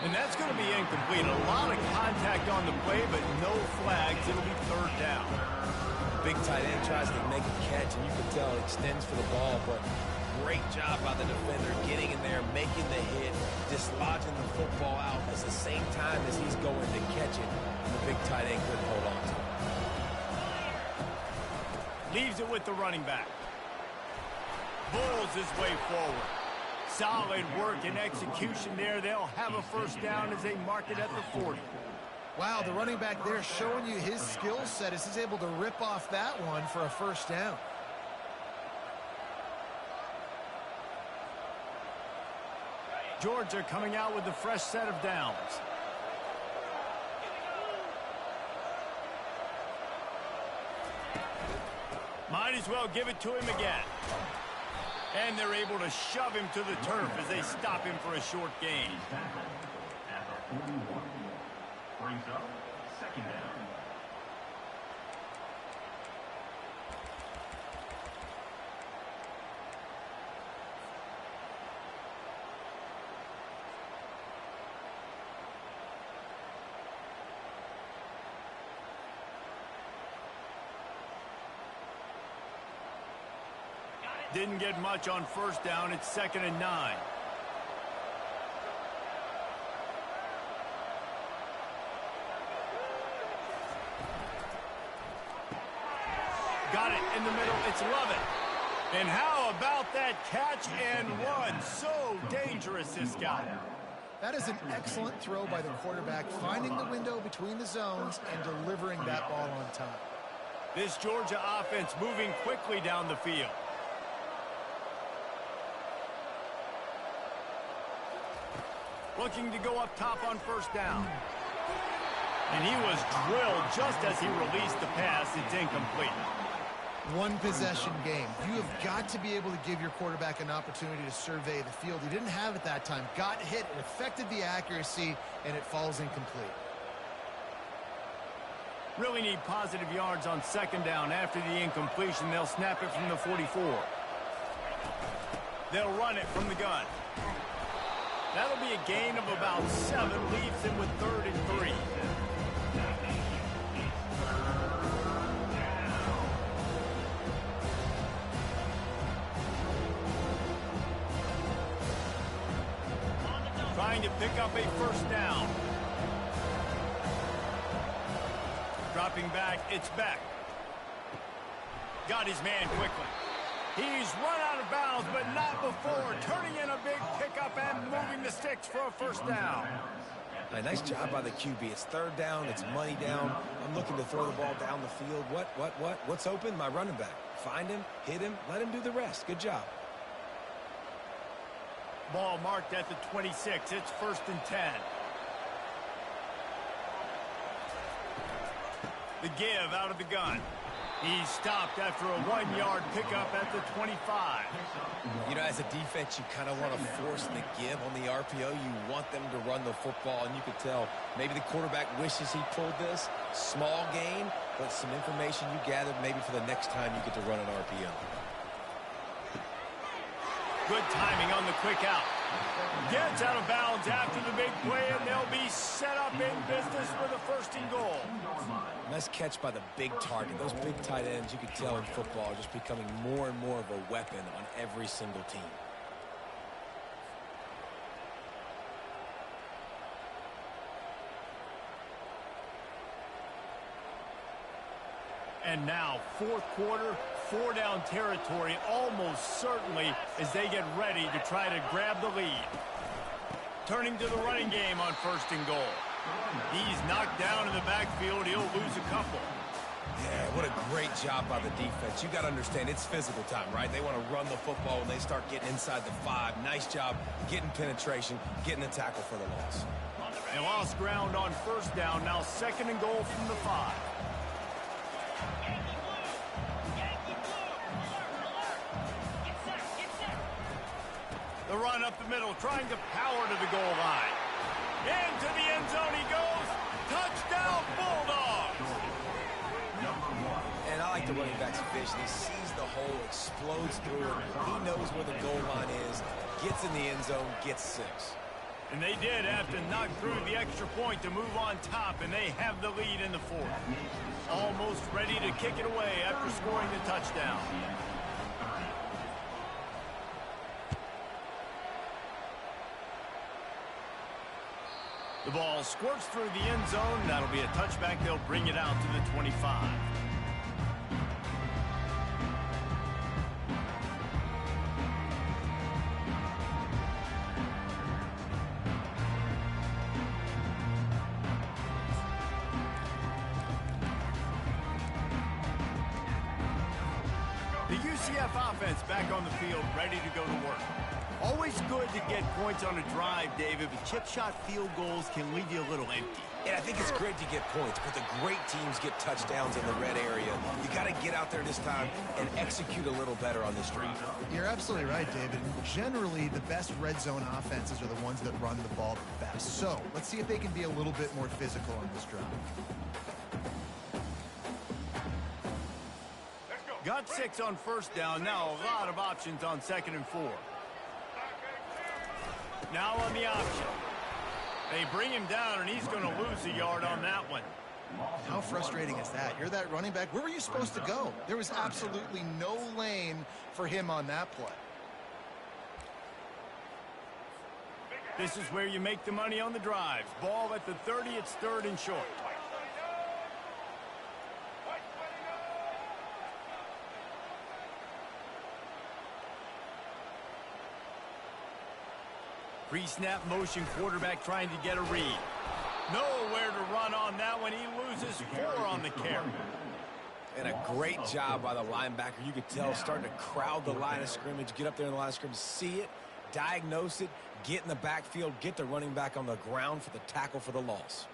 And that's going to be incomplete. A lot of contact on the play, but no flags. It'll be 3rd down. Big tight end tries to make a catch, and you can tell it extends for the ball, but great job by the defender getting in there, making the hit, dislodging the football out at the same time as he's going to catch it. The big tight end couldn't hold on to it. Leaves it with the running back. Bulls his way forward. Solid work and execution there. They'll have a 1st down as they mark it at the 40. Wow, the running back there showing you his skill set as he's able to rip off that one for a 1st down. Georgia coming out with a fresh set of downs. Might as well give it to him again. And they're able to shove him to the turf as they stop him for a short gain. At the 41. Brings up 2nd down. Didn't get much on first down. It's 2nd and 9. Got it in the middle. It's Lovett. And how about that catch and run? So dangerous, this guy. That is an excellent throw by the quarterback, finding the window between the zones and delivering that ball on time. This Georgia offense moving quickly down the field. Looking to go up top on first down. And he was drilled just as he released the pass. It's incomplete. One possession game. You have got to be able to give your quarterback an opportunity to survey the field. He didn't have it that time. Got hit. It affected the accuracy, and it falls incomplete. Really need positive yards on second down. After the incompletion, they'll snap it from the 44. They'll run it from the gun. That'll be a gain of about 7. Leaves him with 3rd and 3. Trying to pick up a first down. Dropping back, it's Beck. Got his man quickly. He's run out of bounds, but not before. Turning in a big pickup and moving the sticks for a first down. Nice job by the QB. It's 3rd down. It's money down. I'm looking to throw the ball down the field. What's open? My running back. Find him, hit him, let him do the rest. Good job. Ball marked at the 26. It's 1st and 10. The give out of the gun. He's stopped after a 1-yard pickup at the 25. You know, as a defense, you kind of want to force the give on the RPO. You want them to run the football, and you could tell maybe the quarterback wishes he pulled this. Small gain, but some information you gathered maybe for the next time you get to run an RPO. Good timing on the quick out. Gets out of bounds after the big play, and they'll be set up in business with a 1st and goal. Nice catch by the big target. Those big tight ends, you can tell in football, are just becoming more and more of a weapon on every single team. And now, 4th quarter, 4-down territory almost certainly as they get ready to try to grab the lead. Turning to the running game on 1st and goal. He's knocked down in the backfield. He'll lose a couple. Yeah, what a great job by the defense. You got to understand, it's physical time, right? They want to run the football when they start getting inside the 5. Nice job getting penetration, getting the tackle for the loss. They lost ground on first down. Now 2nd and goal from the 5. The run up the middle, trying to power to the goal line. Into the end zone he goes. Touchdown, Bulldogs! And I like the running back's vision. He sees the hole, explodes through it. He knows where the goal line is, gets in the end zone, gets 6. And they did have to knock through the extra point to move on top, and they have the lead in the 4th. Almost ready to kick it away after scoring the touchdown. The ball squirts through the end zone. That'll be a touchback. They'll bring it out to the 25. The UCF offense back on the field, ready to go to work. Always good to get points on a drive, David, but chip shot field goals can leave you a little empty. Yeah, I think it's great to get points, but the great teams get touchdowns in the red area. You got to get out there this time and execute a little better on this drive. You're absolutely right, David. Generally, the best red zone offenses are the ones that run the ball the best. So let's see if they can be a little bit more physical on this drive. Got 6 on first down. Now a lot of options on 2nd and 4. Now on the option. They bring him down, and he's going to lose a yard on that one. How frustrating is that? You're that running back. Where were you supposed to go? There was absolutely no lane for him on that play. This is where you make the money on the drives. Ball at the 30, it's 3rd and short. Pre-snap motion, quarterback trying to get a read. Nowhere to run on that one. He loses 4 on the carry. And a great job by the linebacker. You could tell starting to crowd the line of scrimmage, get up there in the line of scrimmage, see it, diagnose it, get in the backfield, get the running back on the ground for the tackle for the loss.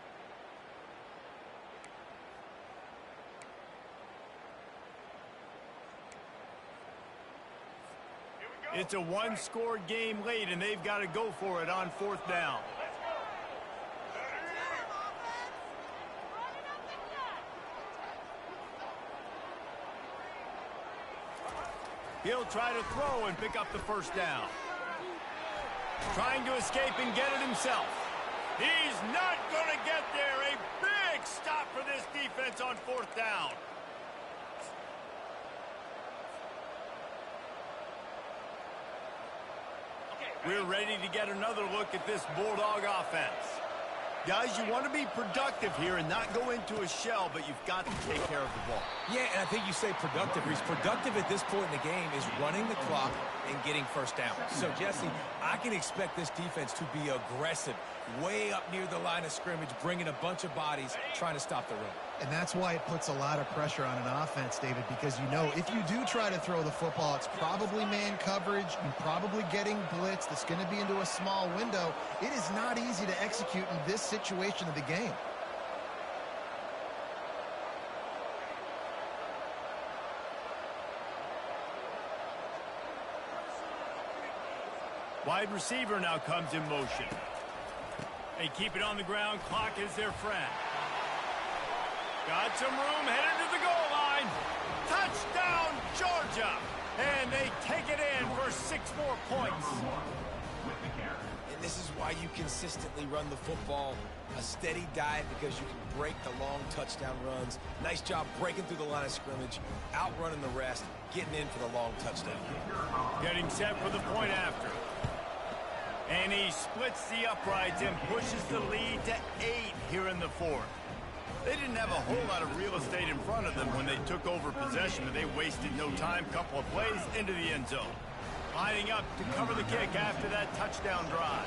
It's a one-score game late, and they've got to go for it on 4th down. He'll try to throw and pick up the 1st down. Trying to escape and get it himself. He's not going to get there. A big stop for this defense on 4th down. We're ready to get another look at this Bulldog offense. Guys, you want to be productive here and not go into a shell, but you've got to take care of the ball. Yeah, and I think you say productive. Reese, productive at this point in the game is running the clock and getting 1st down. So, Jesse, I can expect this defense to be aggressive, way up near the line of scrimmage, bringing a bunch of bodies, trying to stop the run. And that's why it puts a lot of pressure on an offense, David, because you know if you do try to throw the football, it's probably man coverage. You're probably getting blitz that's going to be into a small window. It is not easy to execute in this situation of the game. Wide receiver now comes in motion. They keep it on the ground. Clock is their friend. Got some room, headed to the goal line. Touchdown, Georgia. And they take it in for 6 more points. And this is why you consistently run the football. A steady diet because you can break the long touchdown runs. Nice job breaking through the line of scrimmage, outrunning the rest, getting in for the long touchdown. Getting set for the point after. And he splits the uprights and pushes the lead to 8 here in the 4th. They didn't have a whole lot of real estate in front of them when they took over possession, but they wasted no time. Couple of plays into the end zone. Lining up to cover the kick after that touchdown drive.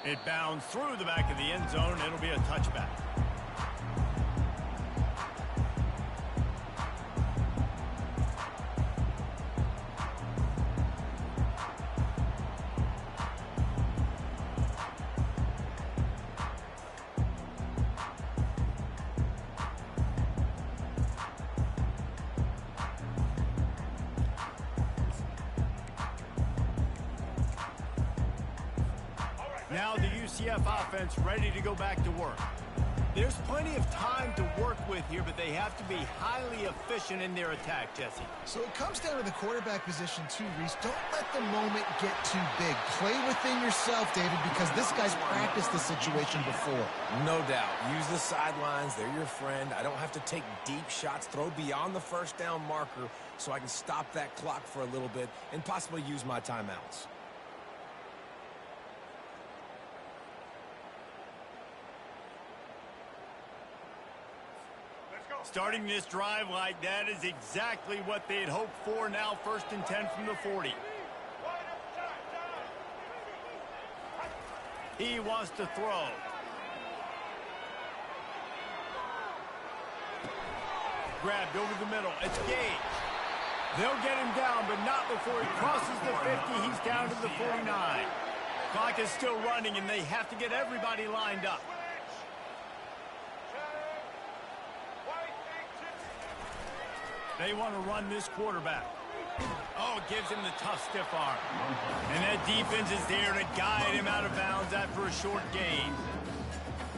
It bounds through the back of the end zone. It'll be a touchback. Now the UCF offense ready to go back to work. There's plenty of time to work with here, but they have to be highly efficient in their attack, Jesse. So it comes down to the quarterback position too, Reese. Don't let the moment get too big. Play within yourself, David, because this guy's practiced the situation before. No doubt. Use the sidelines. They're your friend. I don't have to take deep shots, throw beyond the 1st down marker so I can stop that clock for a little bit and possibly use my timeouts. Starting this drive like that is exactly what they had hoped for. Now 1st and 10 from the 40. He wants to throw. Grabbed over the middle. It's Gage. They'll get him down, but not before he crosses the 50. He's down to the 49. Clock is still running, and they have to get everybody lined up. They want to run this quarterback. Oh, it gives him the tough stiff arm. And that defense is there to guide him out of bounds after a short gain.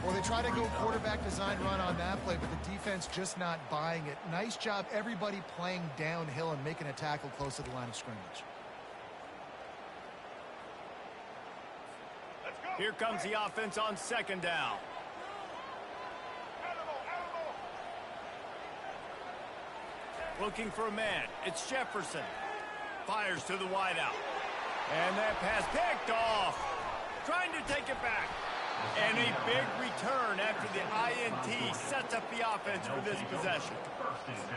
Well, they try to go quarterback design run on that play, but the defense just not buying it. Nice job, everybody playing downhill and making a tackle close to the line of scrimmage. Here comes the offense on second down. Looking for a man. It's Jefferson. Fires to the wideout. And that pass picked off. Trying to take it back. And a big return after the INT sets up the offense for this possession.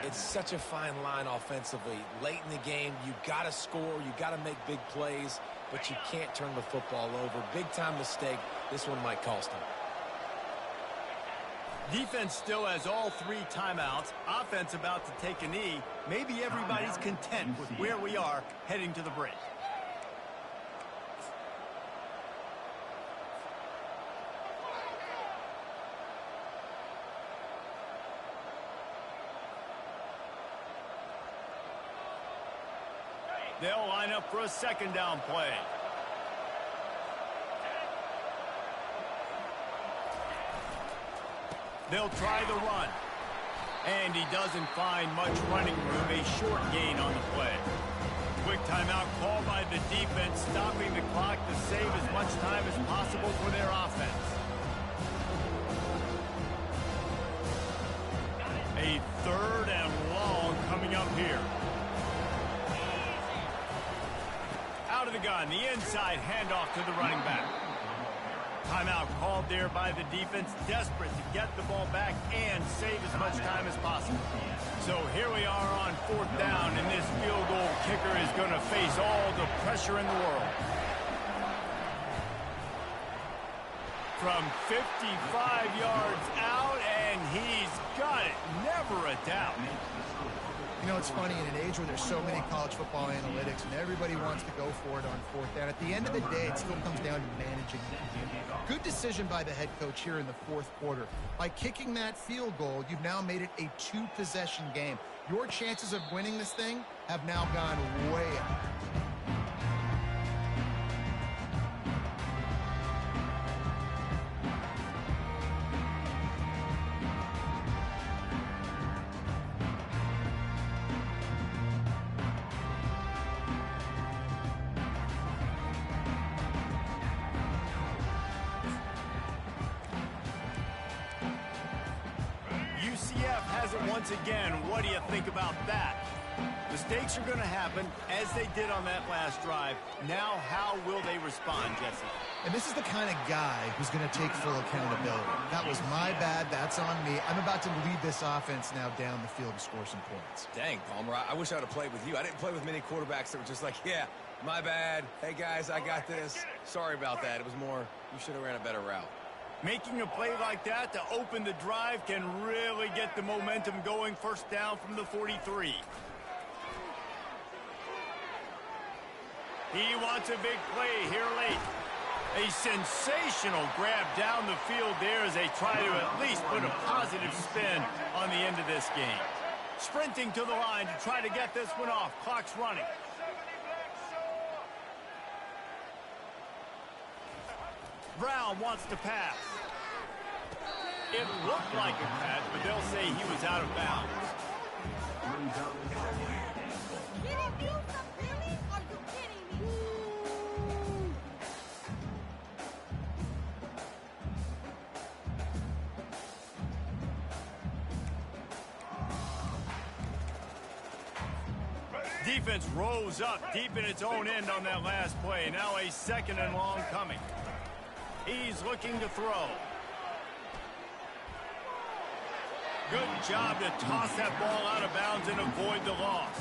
It's such a fine line offensively. Late in the game, you got to score, you got to make big plays, but you can't turn the football over. Big-time mistake. This one might cost them. Defense still has all 3 timeouts. Offense about to take a knee. Maybe everybody's content with where we are heading to the break. They'll line up for a second down play. They'll try the run. And he doesn't find much running room. A short gain on the play. Quick timeout called by the defense, stopping the clock to save as much time as possible for their offense. A 3rd and long coming up here. Out of the gun, the inside handoff to the running back. Timeout called there by the defense, desperate to get the ball back and save as much time as possible. So here we are on 4th down, and this field goal kicker is going to face all the pressure in the world. From 55 yards out, and he's got it. Never a doubt. You know, it's funny, in an age where there's so many college football analytics and everybody wants to go for it on 4th down, at the end of the day, it still comes down to managing the game. Good decision by the head coach here in the 4th quarter. By kicking that field goal, you've now made it a 2-possession game. Your chances of winning this thing have now gone way up. Once again, what do you think about that? Mistakes are going to happen, as they did on that last drive. Now, how will they respond, Jesse? And this is the kind of guy who's going to take full accountability. That was my bad. That's on me. I'm about to lead this offense now down the field and score some points. Dang, Palmer, I wish I would have played with you. I didn't play with many quarterbacks that were just like, yeah, my bad. Hey, guys, I got this. Sorry about that. It was more, you should have ran a better route. Making a play like that to open the drive can really get the momentum going. 1st down from the 43. He wants a big play here late. A sensational grab down the field there as they try to at least put a positive spin on the end of this game. Sprinting to the line to try to get this one off. Clock's running. Brown wants to pass. It looked like a catch, but they'll say he was out of bounds. Defense rose up deep in its own end on that last play. Now a 2nd and long coming. He's looking to throw. Good job to toss that ball out of bounds and avoid the loss.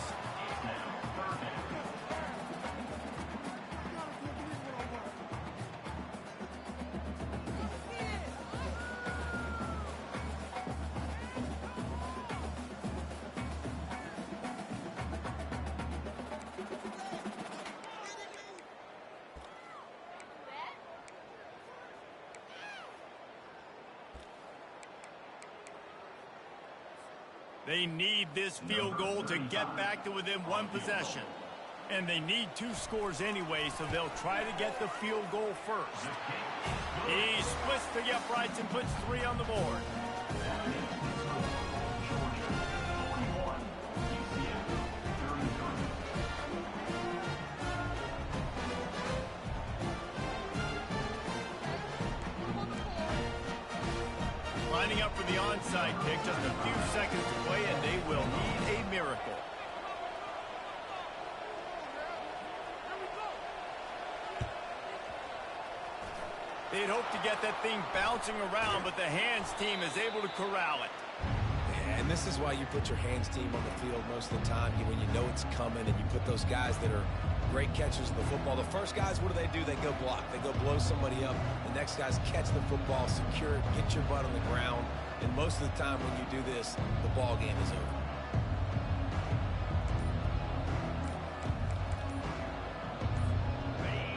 They need this field goal to get back to within 1 possession. And they need 2 scores anyway, so they'll try to get the field goal first. He splits the uprights and puts 3 on the board. the onside kick. Just a few seconds to play, and they will need a miracle. They'd hope to get that thing bouncing around, but the hands team is able to corral it. Yeah, and this is why you put your hands team on the field most of the time, when you know it's coming, and you put those guys that are great catchers of the football. The first guys, what do? They go block. They go blow somebody up. The next guys catch the football, secure it, get your butt on the ground. And most of the time when you do this, the ball game is over.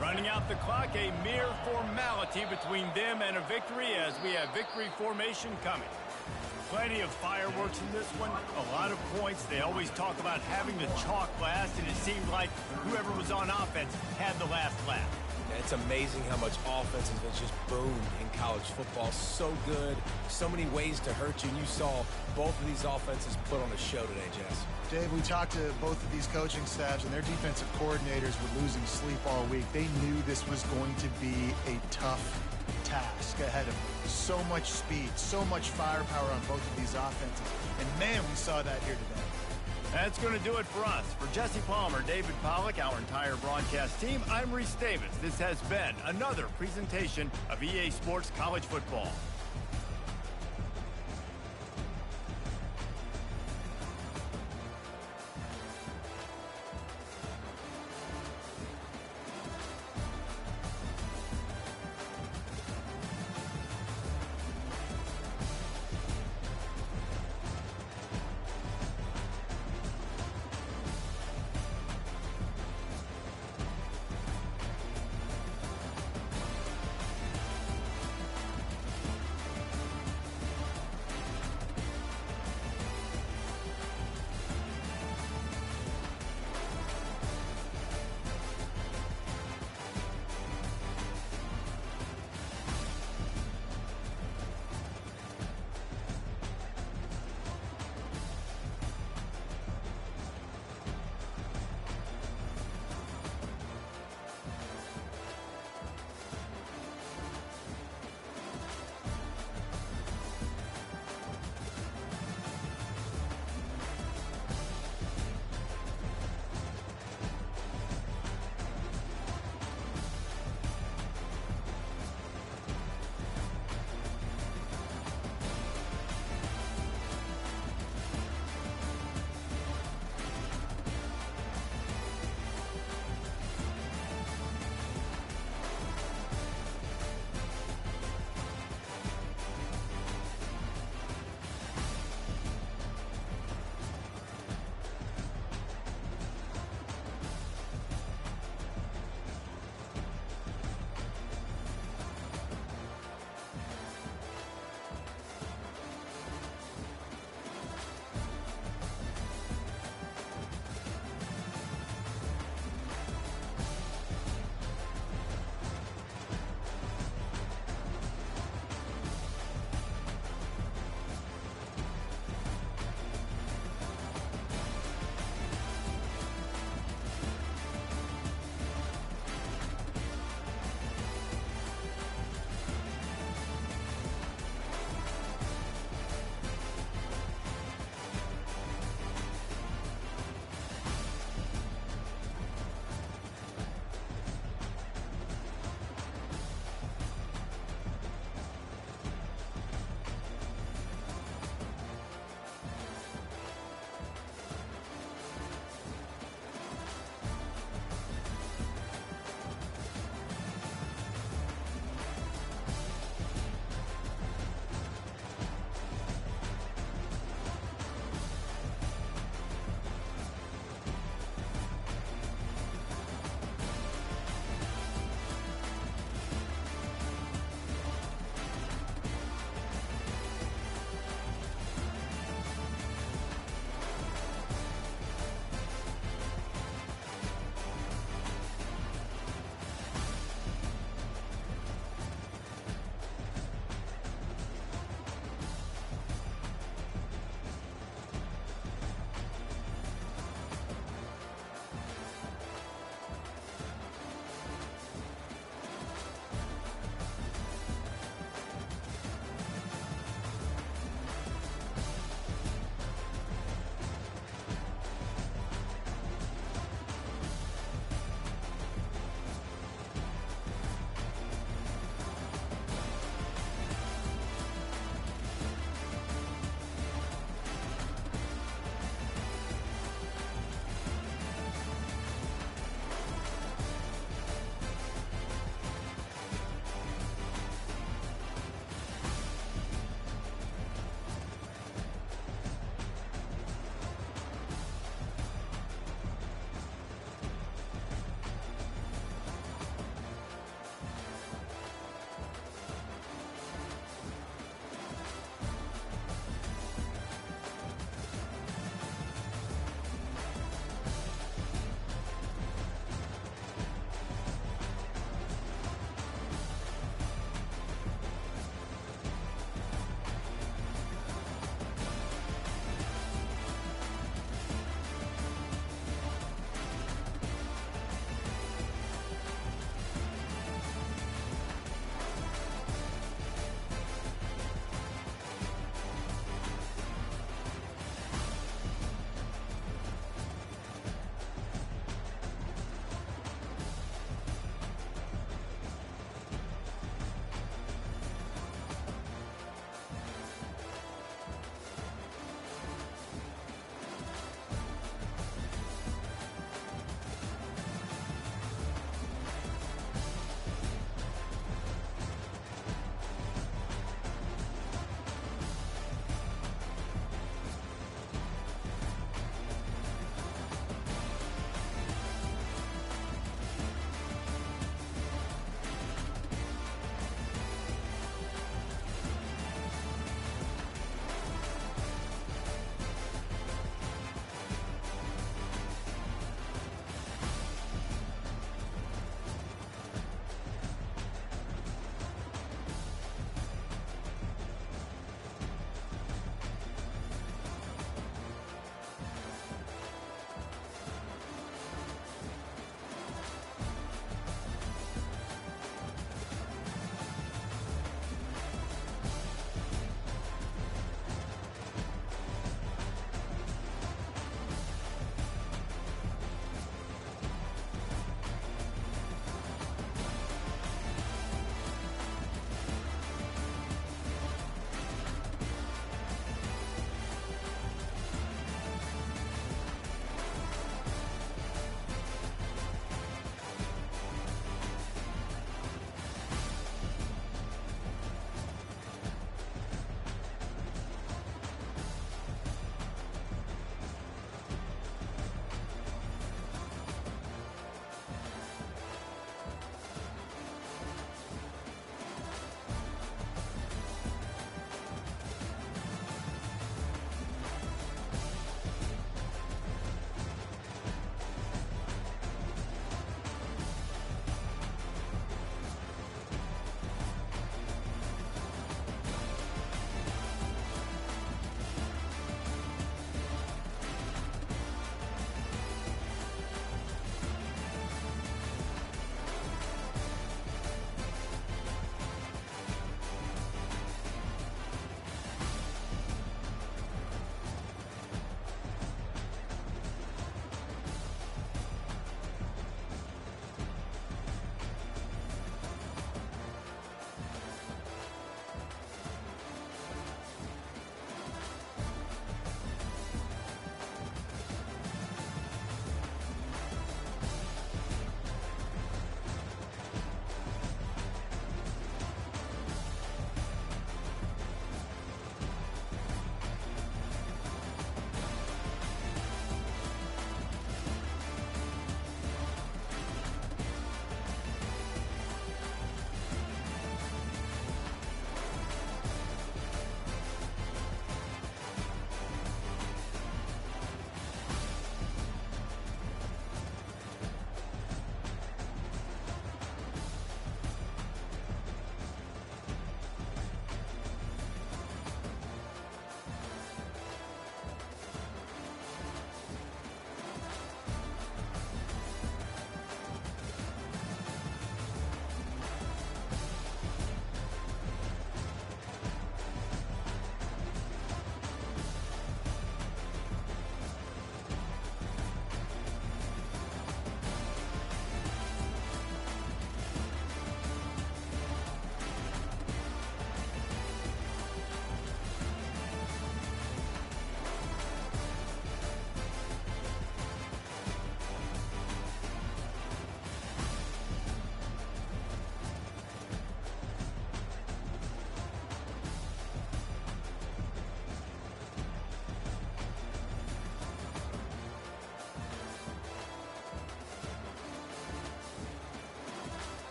Running out the clock, a mere formality between them and a victory as we have victory formation coming. Plenty of fireworks in this one, a lot of points. They always talk about having the chalk last, and it seemed like whoever was on offense had the last laugh. Yeah, it's amazing how much offense has been just boomed in college football. So good, so many ways to hurt you, and you saw both of these offenses put on a show today, Jess. Dave, we talked to both of these coaching staffs, and their defensive coordinators were losing sleep all week. They knew this was going to be a tough task ahead of them. So much speed, so much firepower on both of these offenses. And, man, we saw that here today. That's going to do it for us. For Jesse Palmer, David Pollack, our entire broadcast team, I'm Reese Davis. This has been another presentation of EA Sports College Football.